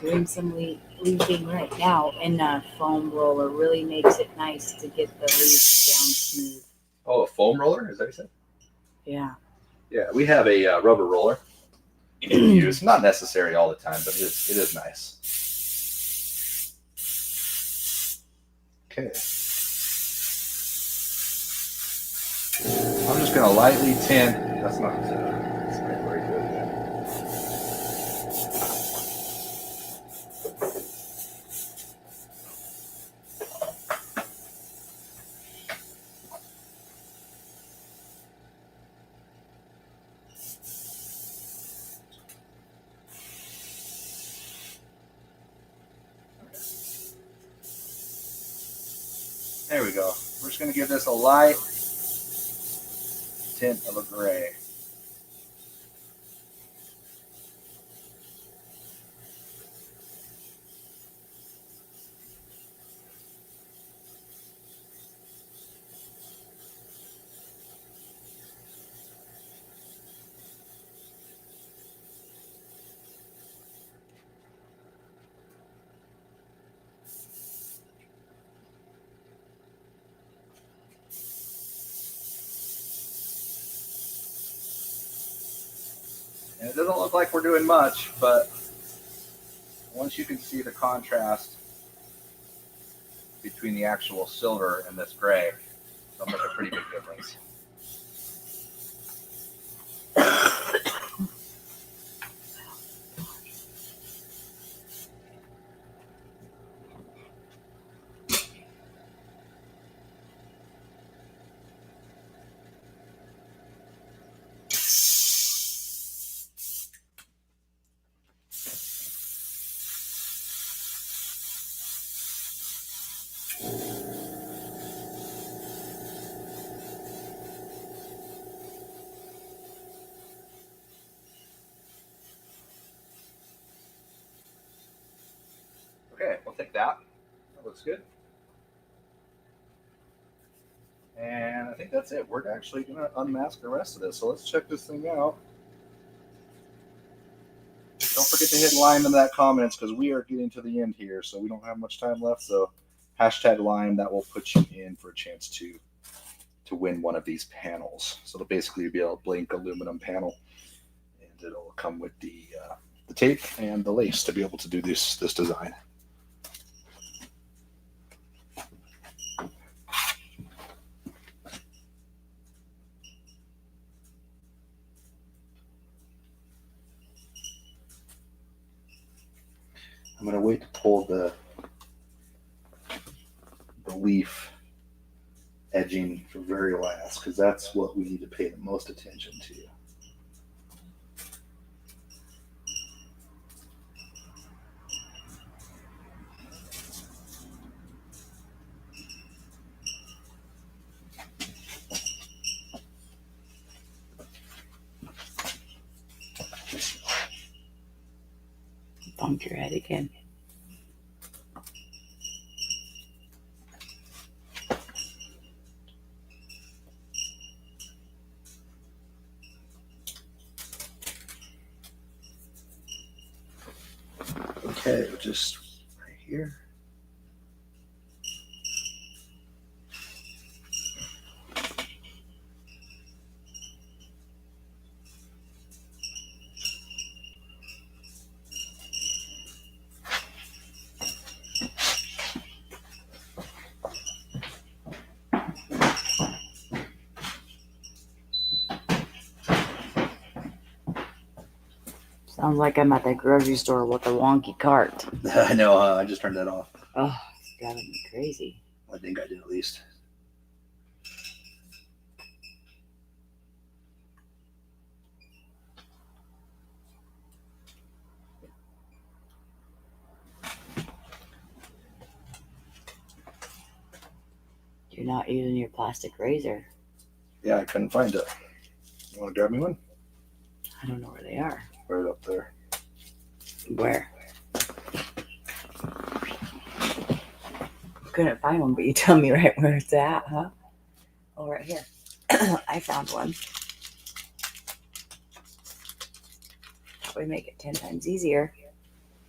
Doing some leafing right now, and a foam roller really makes it nice to get the leaves down smooth. Oh, a foam roller? Is that what you said? Yeah. Yeah, we have a rubber roller. you can use. Not necessary all the time, but it is nice. Okay. I'm just going to lightly tint. That's not very good yet. There we go. We're just going to give this a light tint of a gray. And it doesn't look like we're doing much, but once you can see the contrast between the actual silver and this gray, it'll make a pretty big difference. Okay, we'll take that. That looks good. And I think that's it. We're actually going to unmask the rest of this. So let's check this thing out. Don't forget to hit lime in that comments because we are getting to the end here. So we don't have much time left. So hashtag lime, that will put you in for a chance to win one of these panels. So it'll basically be a blank aluminum panel. And it'll come with the tape and the lace to be able to do this design. I'm going to wait to pull the leaf edging for very last because that's what we need to pay the most attention to. Bumped your head again. Okay, just right here. Sounds like I'm at the grocery store with a wonky cart. I know, I just turned that off. Oh, it's driving me crazy. I think I did at least. You're not using your plastic razor. Yeah, I couldn't find it. You want to grab me one? I don't know where they are. Right up there. Where? Couldn't find one, but you tell me right where it's at, huh? Oh, right here. I found one. That would make it 10 times easier.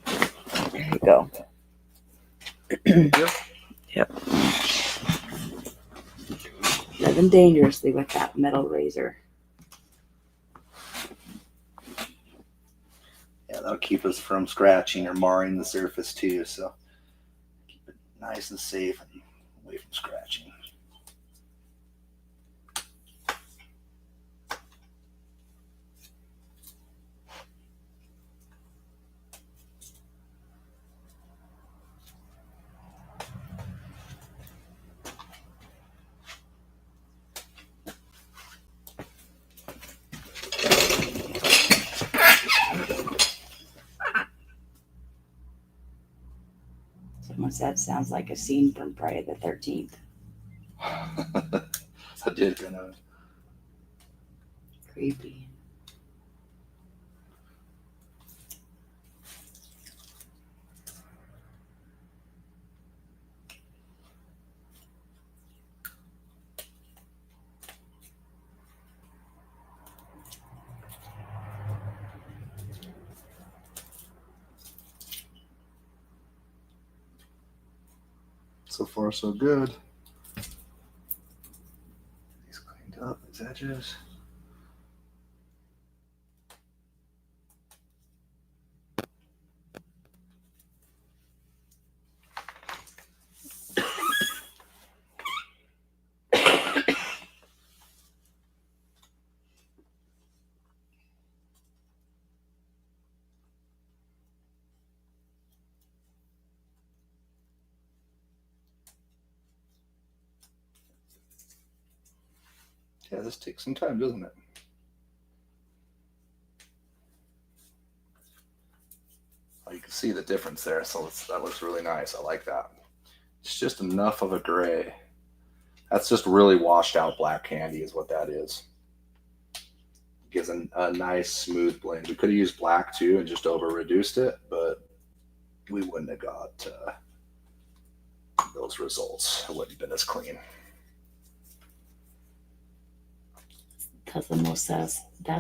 There you go. Yep. Living dangerously with that metal razor. keep us from scratching or marring the surface too. So keep it nice and safe and away from scratching. Someone said sounds like a scene from Friday the 13th. I did kind of. Creepy. So far, so good. He's cleaned up his edges. Yeah, this takes some time, doesn't it? Oh, you can see the difference there, so that looks really nice. I like that. It's just enough of a gray. That's just really washed out black candy is what that is. Gives a nice smooth blend. We could have used black too and just over reduced it, but we wouldn't have got those results. It wouldn't have been as clean. That's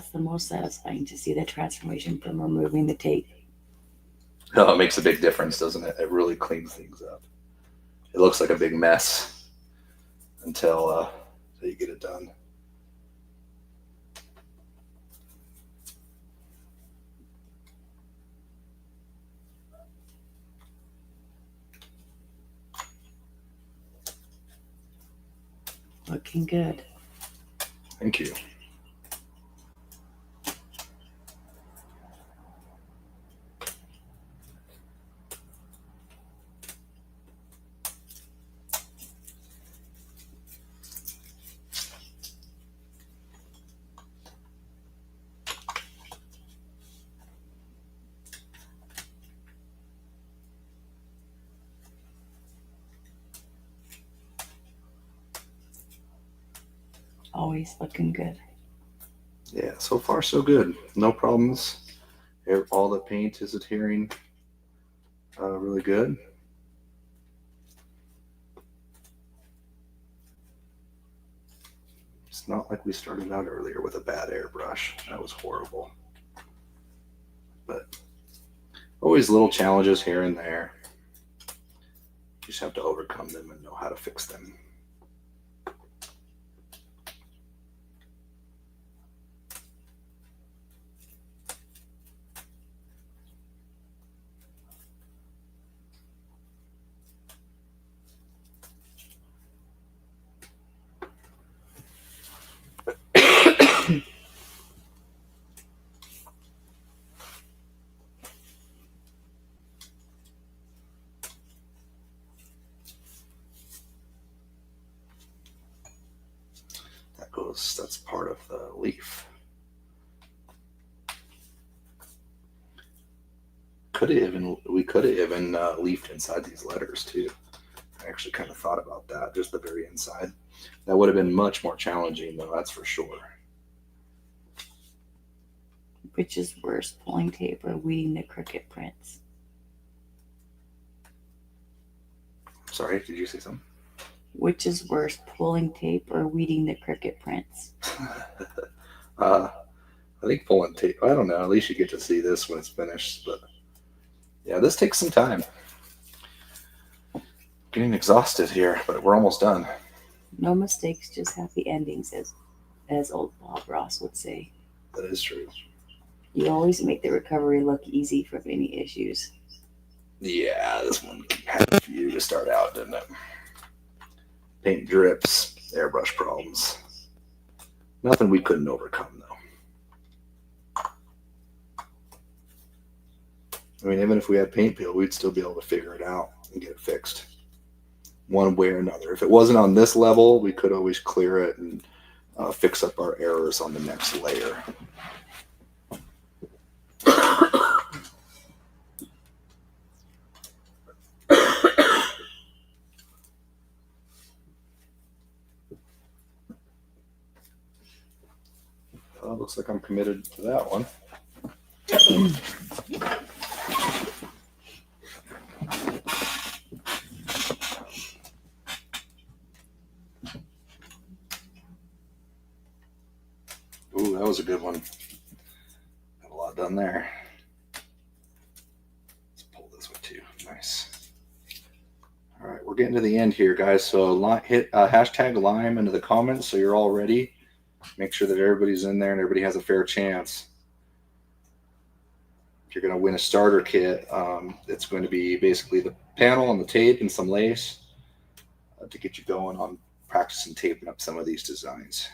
the most satisfying to see the transformation from removing the tape. Oh, it makes a big difference, doesn't it? It really cleans things up. It looks like a big mess until you get it done. Looking good. Thank you. Always looking good. Yeah, so far so good. No problems. All the paint is adhering really good. It's not like we started out earlier with a bad airbrush. That was horrible. But always little challenges here and there. You just have to overcome them and know how to fix them. That's part of the leaf. We could have even leafed inside these letters too. I actually kind of thought about that, just the very inside. That would have been much more challenging though, that's for sure. Which is worse, pulling tape or weeding the crooked prints? Sorry, did you say something? Which is worse, pulling tape or weeding the crooked prints? I think pulling tape, I don't know, at least you get to see this when it's finished. But yeah, this takes some time. Getting exhausted here, but we're almost done. No mistakes, just happy endings, as old Bob Ross would say. That is true. You always make the recovery look easy from any issues. Yeah, this one had a few to start out, didn't it? Paint drips, airbrush problems. Nothing we couldn't overcome, though. I mean, even if we had paint peel, we'd still be able to figure it out and get it fixed one way or another. If it wasn't on this level, we could always clear it and fix up our errors on the next layer. Looks like I'm committed to that one. Ooh, that was a good one. Got a lot done there. Let's pull this one too. Nice. All right, we're getting to the end here, guys. So hit hashtag Lime into the comments so you're all ready. Make sure that everybody's in there and everybody has a fair chance. If you're going to win a starter kit, it's going to be basically the panel and the tape and some lace to get you going on practicing taping up some of these designs.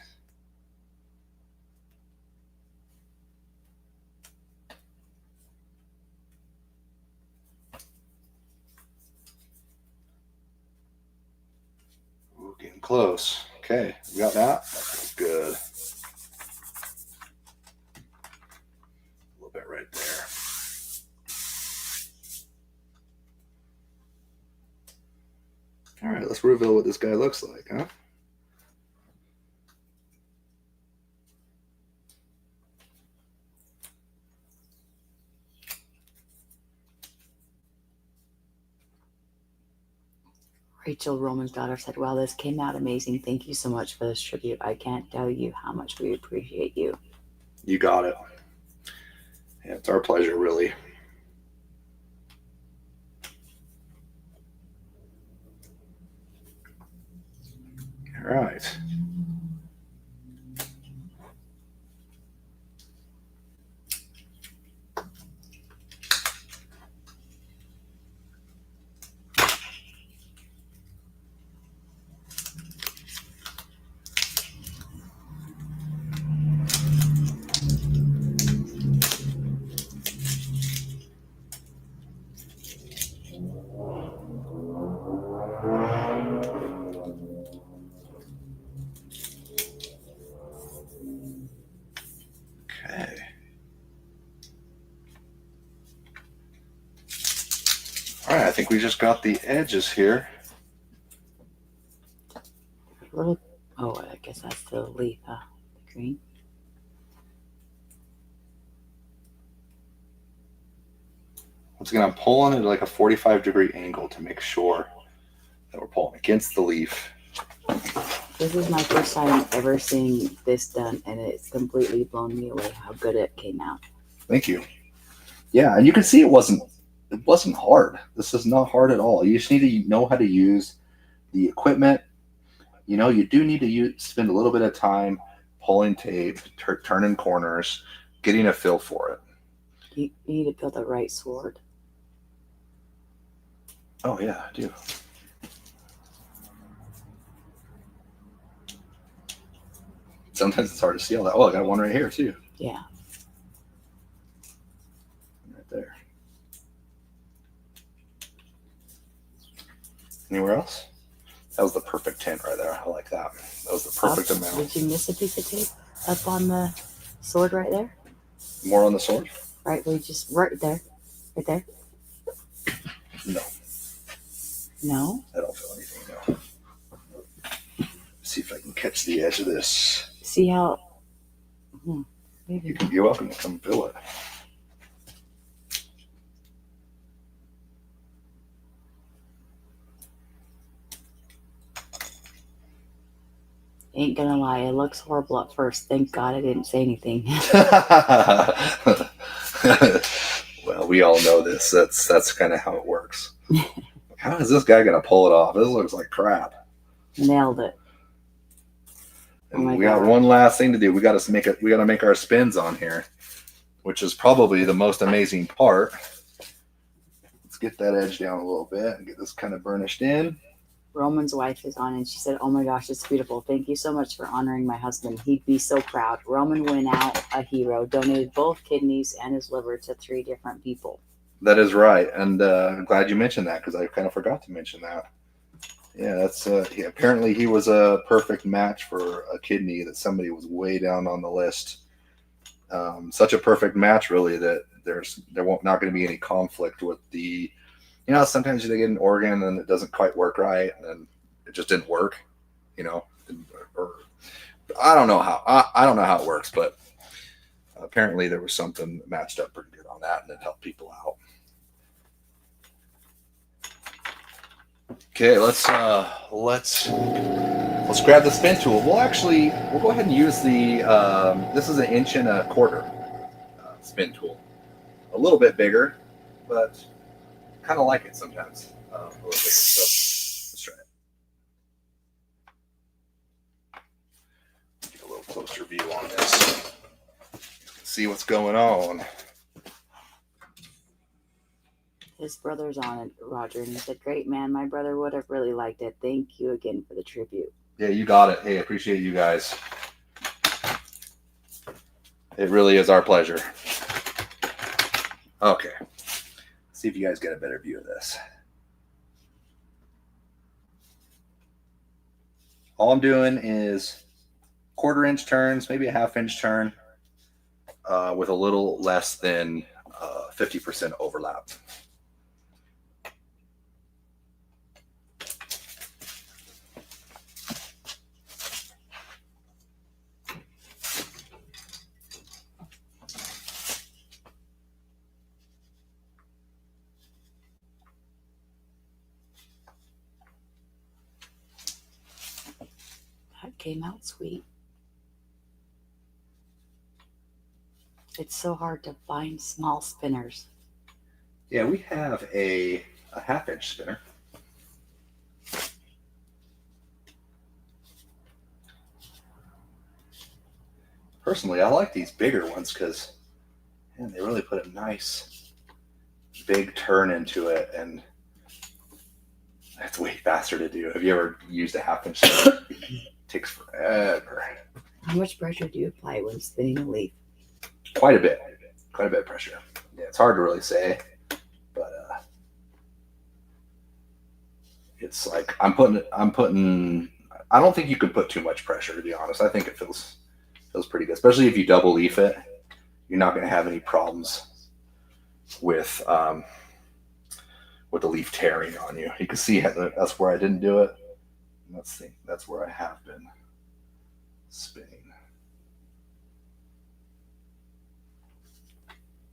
Ooh, getting close. Okay, we got that. That's good. A little bit right there. All right, let's reveal what this guy looks like, huh? Rachel Roman's daughter said, wow, this came out amazing. Thank you so much for this tribute. I can't tell you how much we appreciate you. You got it. Yeah, it's our pleasure, really. All right. Okay. All right, I think we just got the edges here. Oh, I guess that's the leaf, huh? The green. Once again, I'm pulling at like a 45-degree angle to make sure that we're pulling against the leaf. This is my first time ever seeing this done, and it's completely blown me away how good it came out. Thank you. Yeah, and you can see it wasn't hard. This is not hard at all. You just need to know how to use the equipment. You know, you do need to spend a little bit of time pulling tape, turning corners, getting a feel for it. You need to build the right sword. Oh, yeah, I do. Sometimes it's hard to see all that. Oh, I got one right here, too. Yeah. Right there. Anywhere else? That was the perfect tint right there. I like that. That was the perfect amount. Did you miss a piece of tape up on the sword right there? More on the sword? Right, we just right there. Right there? No. No? I don't feel anything, no. See if I can catch the edge of this. See how maybe You're welcome to come feel it. ain't gonna lie, it looks horrible at first. Thank God I didn't say anything. Well, we all know this. That's kind of how it works. How is this guy gonna pull it off? This looks like crap. Nailed it. And Oh my we got God. one last thing to do. We gotta make our spins on here. which is probably the most amazing part. Let's get that edge down a little bit and get this kind of burnished in. Roman's wife is on and she said, "Oh my gosh, it's beautiful. Thank you so much for honoring my husband. He'd be so proud. Roman went out a hero, donated both kidneys and his liver to 3 different people." That is right. And I'm glad you mentioned that because I kind of forgot to mention that. Yeah, that's apparently he was a perfect match for a kidney that somebody was way down on the list. Such a perfect match, really, that there not going to be any conflict with the. Sometimes they get an organ and it doesn't quite work right, and then it just didn't work. Or I don't know how. I don't know how it works, but apparently there was something that matched up pretty good on that, and it helped people out. Okay, let's grab the spin tool. We'll go ahead and use the this is 1 1/4 inch spin tool. A little bit bigger, but kind of like it sometimes. A little bigger. So let's try it. Get a little closer view on this. See what's going on. His brother's on it, Roger, and he said, "Great man, my brother would have really liked it. Thank you again for the tribute." Yeah, you got it. Hey, appreciate you guys. It really is our pleasure. Okay. See if you guys get a better view of this. All I'm doing is 1/4 inch turns, maybe a 1/2 inch turn, with a little less than 50% overlap. That came out sweet. It's so hard to find small spinners. Yeah, we have a 1/2 inch spinner. Personally, I like these bigger ones because they really put a nice big turn into it, and that's way faster to do. Have you ever used a 1/2 inch spinner? It takes forever. How much pressure do you apply when spinning a leaf? Quite a bit of pressure. Yeah, it's hard to really say, but it's like I'm putting. I don't think you could put too much pressure, to be honest. I think it feels pretty good, especially if you double leaf it. You're not going to have any problems with the leaf tearing on you. You can see that's where I didn't do it. That's where I have been spinning.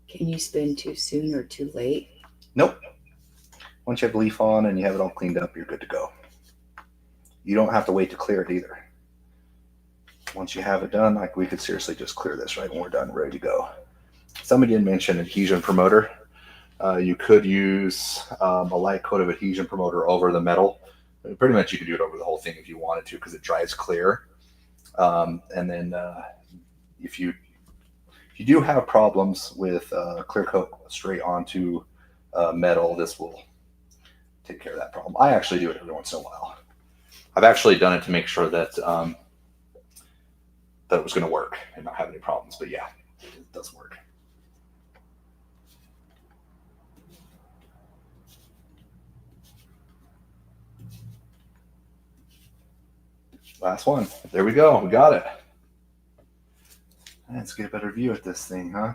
Can you spin too soon or too late? Nope. Once you have the leaf on and you have it all cleaned up, you're good to go. You don't have to wait to clear it either. Once you have it done, like we could seriously just clear this right when we're done, ready to go. Somebody did mention adhesion promoter. You could use a light coat of adhesion promoter over the metal. Pretty much you could do it over the whole thing if you wanted to because it dries clear. And then if you do have problems with clear coat straight onto metal, this will take care of that problem. I actually do it every once in a while. I've actually done it to make sure that that it was going to work and not have any problems. But yeah, it does work. Last one. There we go. We got it. Let's get a better view at this thing, huh?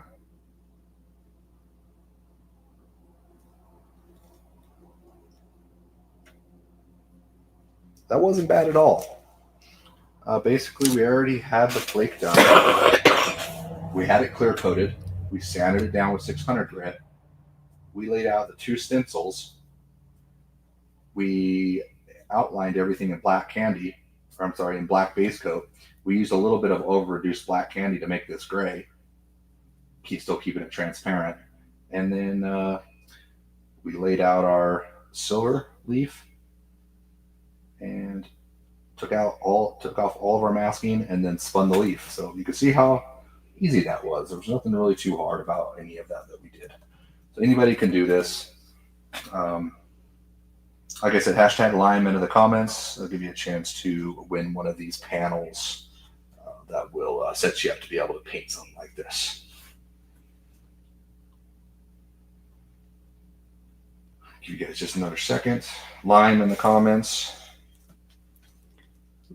That wasn't bad at all. Basically, we already had the flake done. We had it clear coated. We sanded it down with 600 grit. We laid out the 2 stencils. We outlined everything in black candy, or I'm sorry, in black base coat. We used a little bit of over-reduced black candy to make this gray. Still keeping it transparent. And then we laid out our silver leaf and took off all of our masking and then spun the leaf. So you can see how easy that was. There was nothing really too hard about any of that we did. So anybody can do this. Like I said, hashtag Lyman in the comments. I'll give you a chance to win one of these panels that will set you up to be able to paint something like this. Give you guys just another second. Lime in the comments.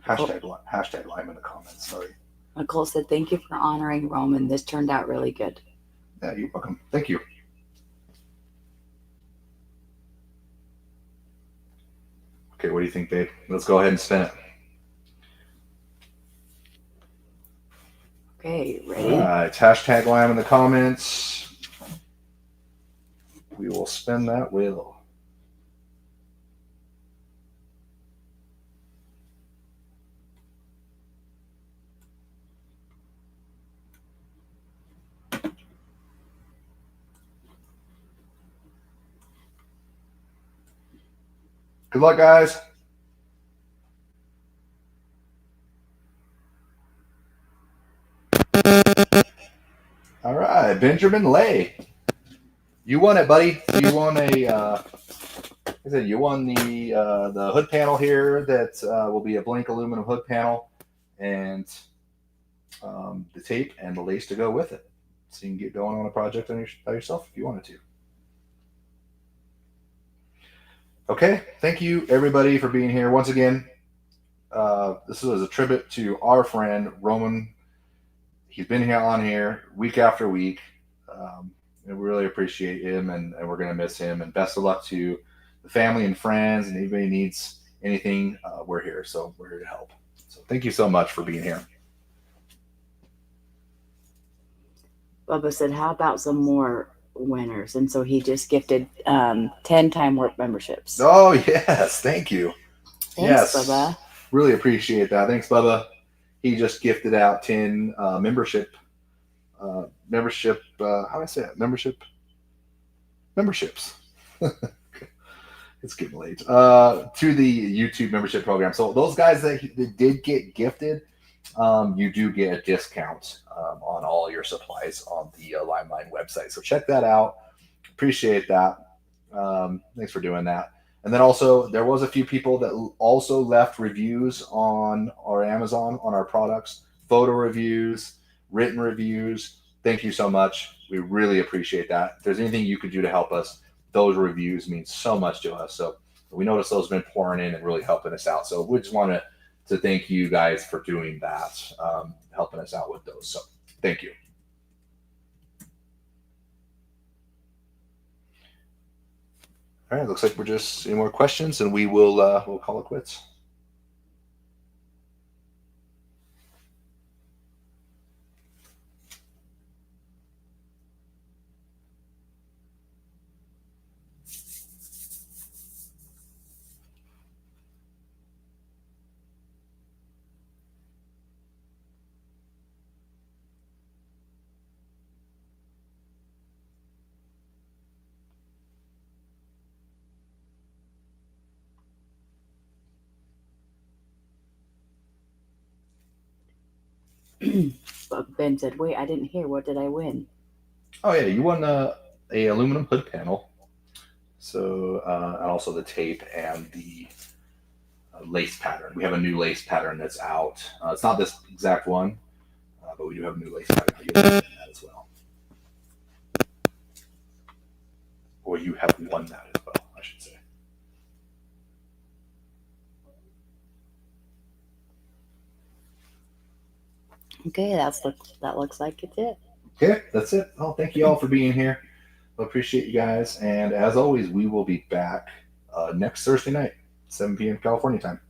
Hashtag Lime in the comments. Sorry. Nicole said, "Thank you for honoring Roman. This turned out really good." Yeah, you're welcome. Thank you. Okay, what do you think, babe? Let's go ahead and spin it. Okay, ready? All right, hashtag Lime in the comments. We will spin that wheel. Good luck, guys. All right, Benjamin Lay. You won it, buddy. You won you won the hood panel here that will be a blank aluminum hood panel, and the tape and the lace to go with it. So you can get going on a project by yourself if you wanted to. Okay, thank you everybody for being here once again. This was a tribute to our friend Roman. He's been here on here week after week. And we really appreciate him, and we're going to miss him. And best of luck to the family and friends, and anybody needs anything, we're here. So we're here to help. So thank you so much for being here. Bubba said, "How about some more winners?" And so he just gifted 10 Time Warp memberships. Oh, yes. Thank you. Thanks, Bubba. Really appreciate that. Thanks, Bubba. He just gifted out 10 memberships. How do I say it? Memberships. It's getting late. To the YouTube membership program. So those guys that did get gifted, you do get a discount on all your supplies on the Limeline website. So check that out. Appreciate that. Thanks for doing that. And then also, there was a few people that also left reviews on our Amazon on our products, photo reviews, written reviews. Thank you so much. We really appreciate that. If there's anything you could do to help us, those reviews mean so much to us. So we noticed those have been pouring in and really helping us out. So we just want to thank you guys for doing that, helping us out with those. So thank you. All right, looks like we're just any more questions, and we'll call it quits. But Ben said, "Wait, I didn't hear. What did I win?" Oh yeah, you won a aluminum hood panel. So and also the tape and the lace pattern. We have a new lace pattern that's out. It's not this exact one, but we do have a new lace pattern. You'll get that as well. Or you have won that as well, I should say. Okay, that looks like it's it. Okay, that's it. Well, thank you all for being here. I appreciate you guys. And as always, we will be back next Thursday night, 7 p.m. California time.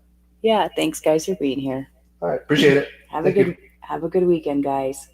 Yeah, thanks guys for being here. All right, appreciate it. Have a good weekend, guys.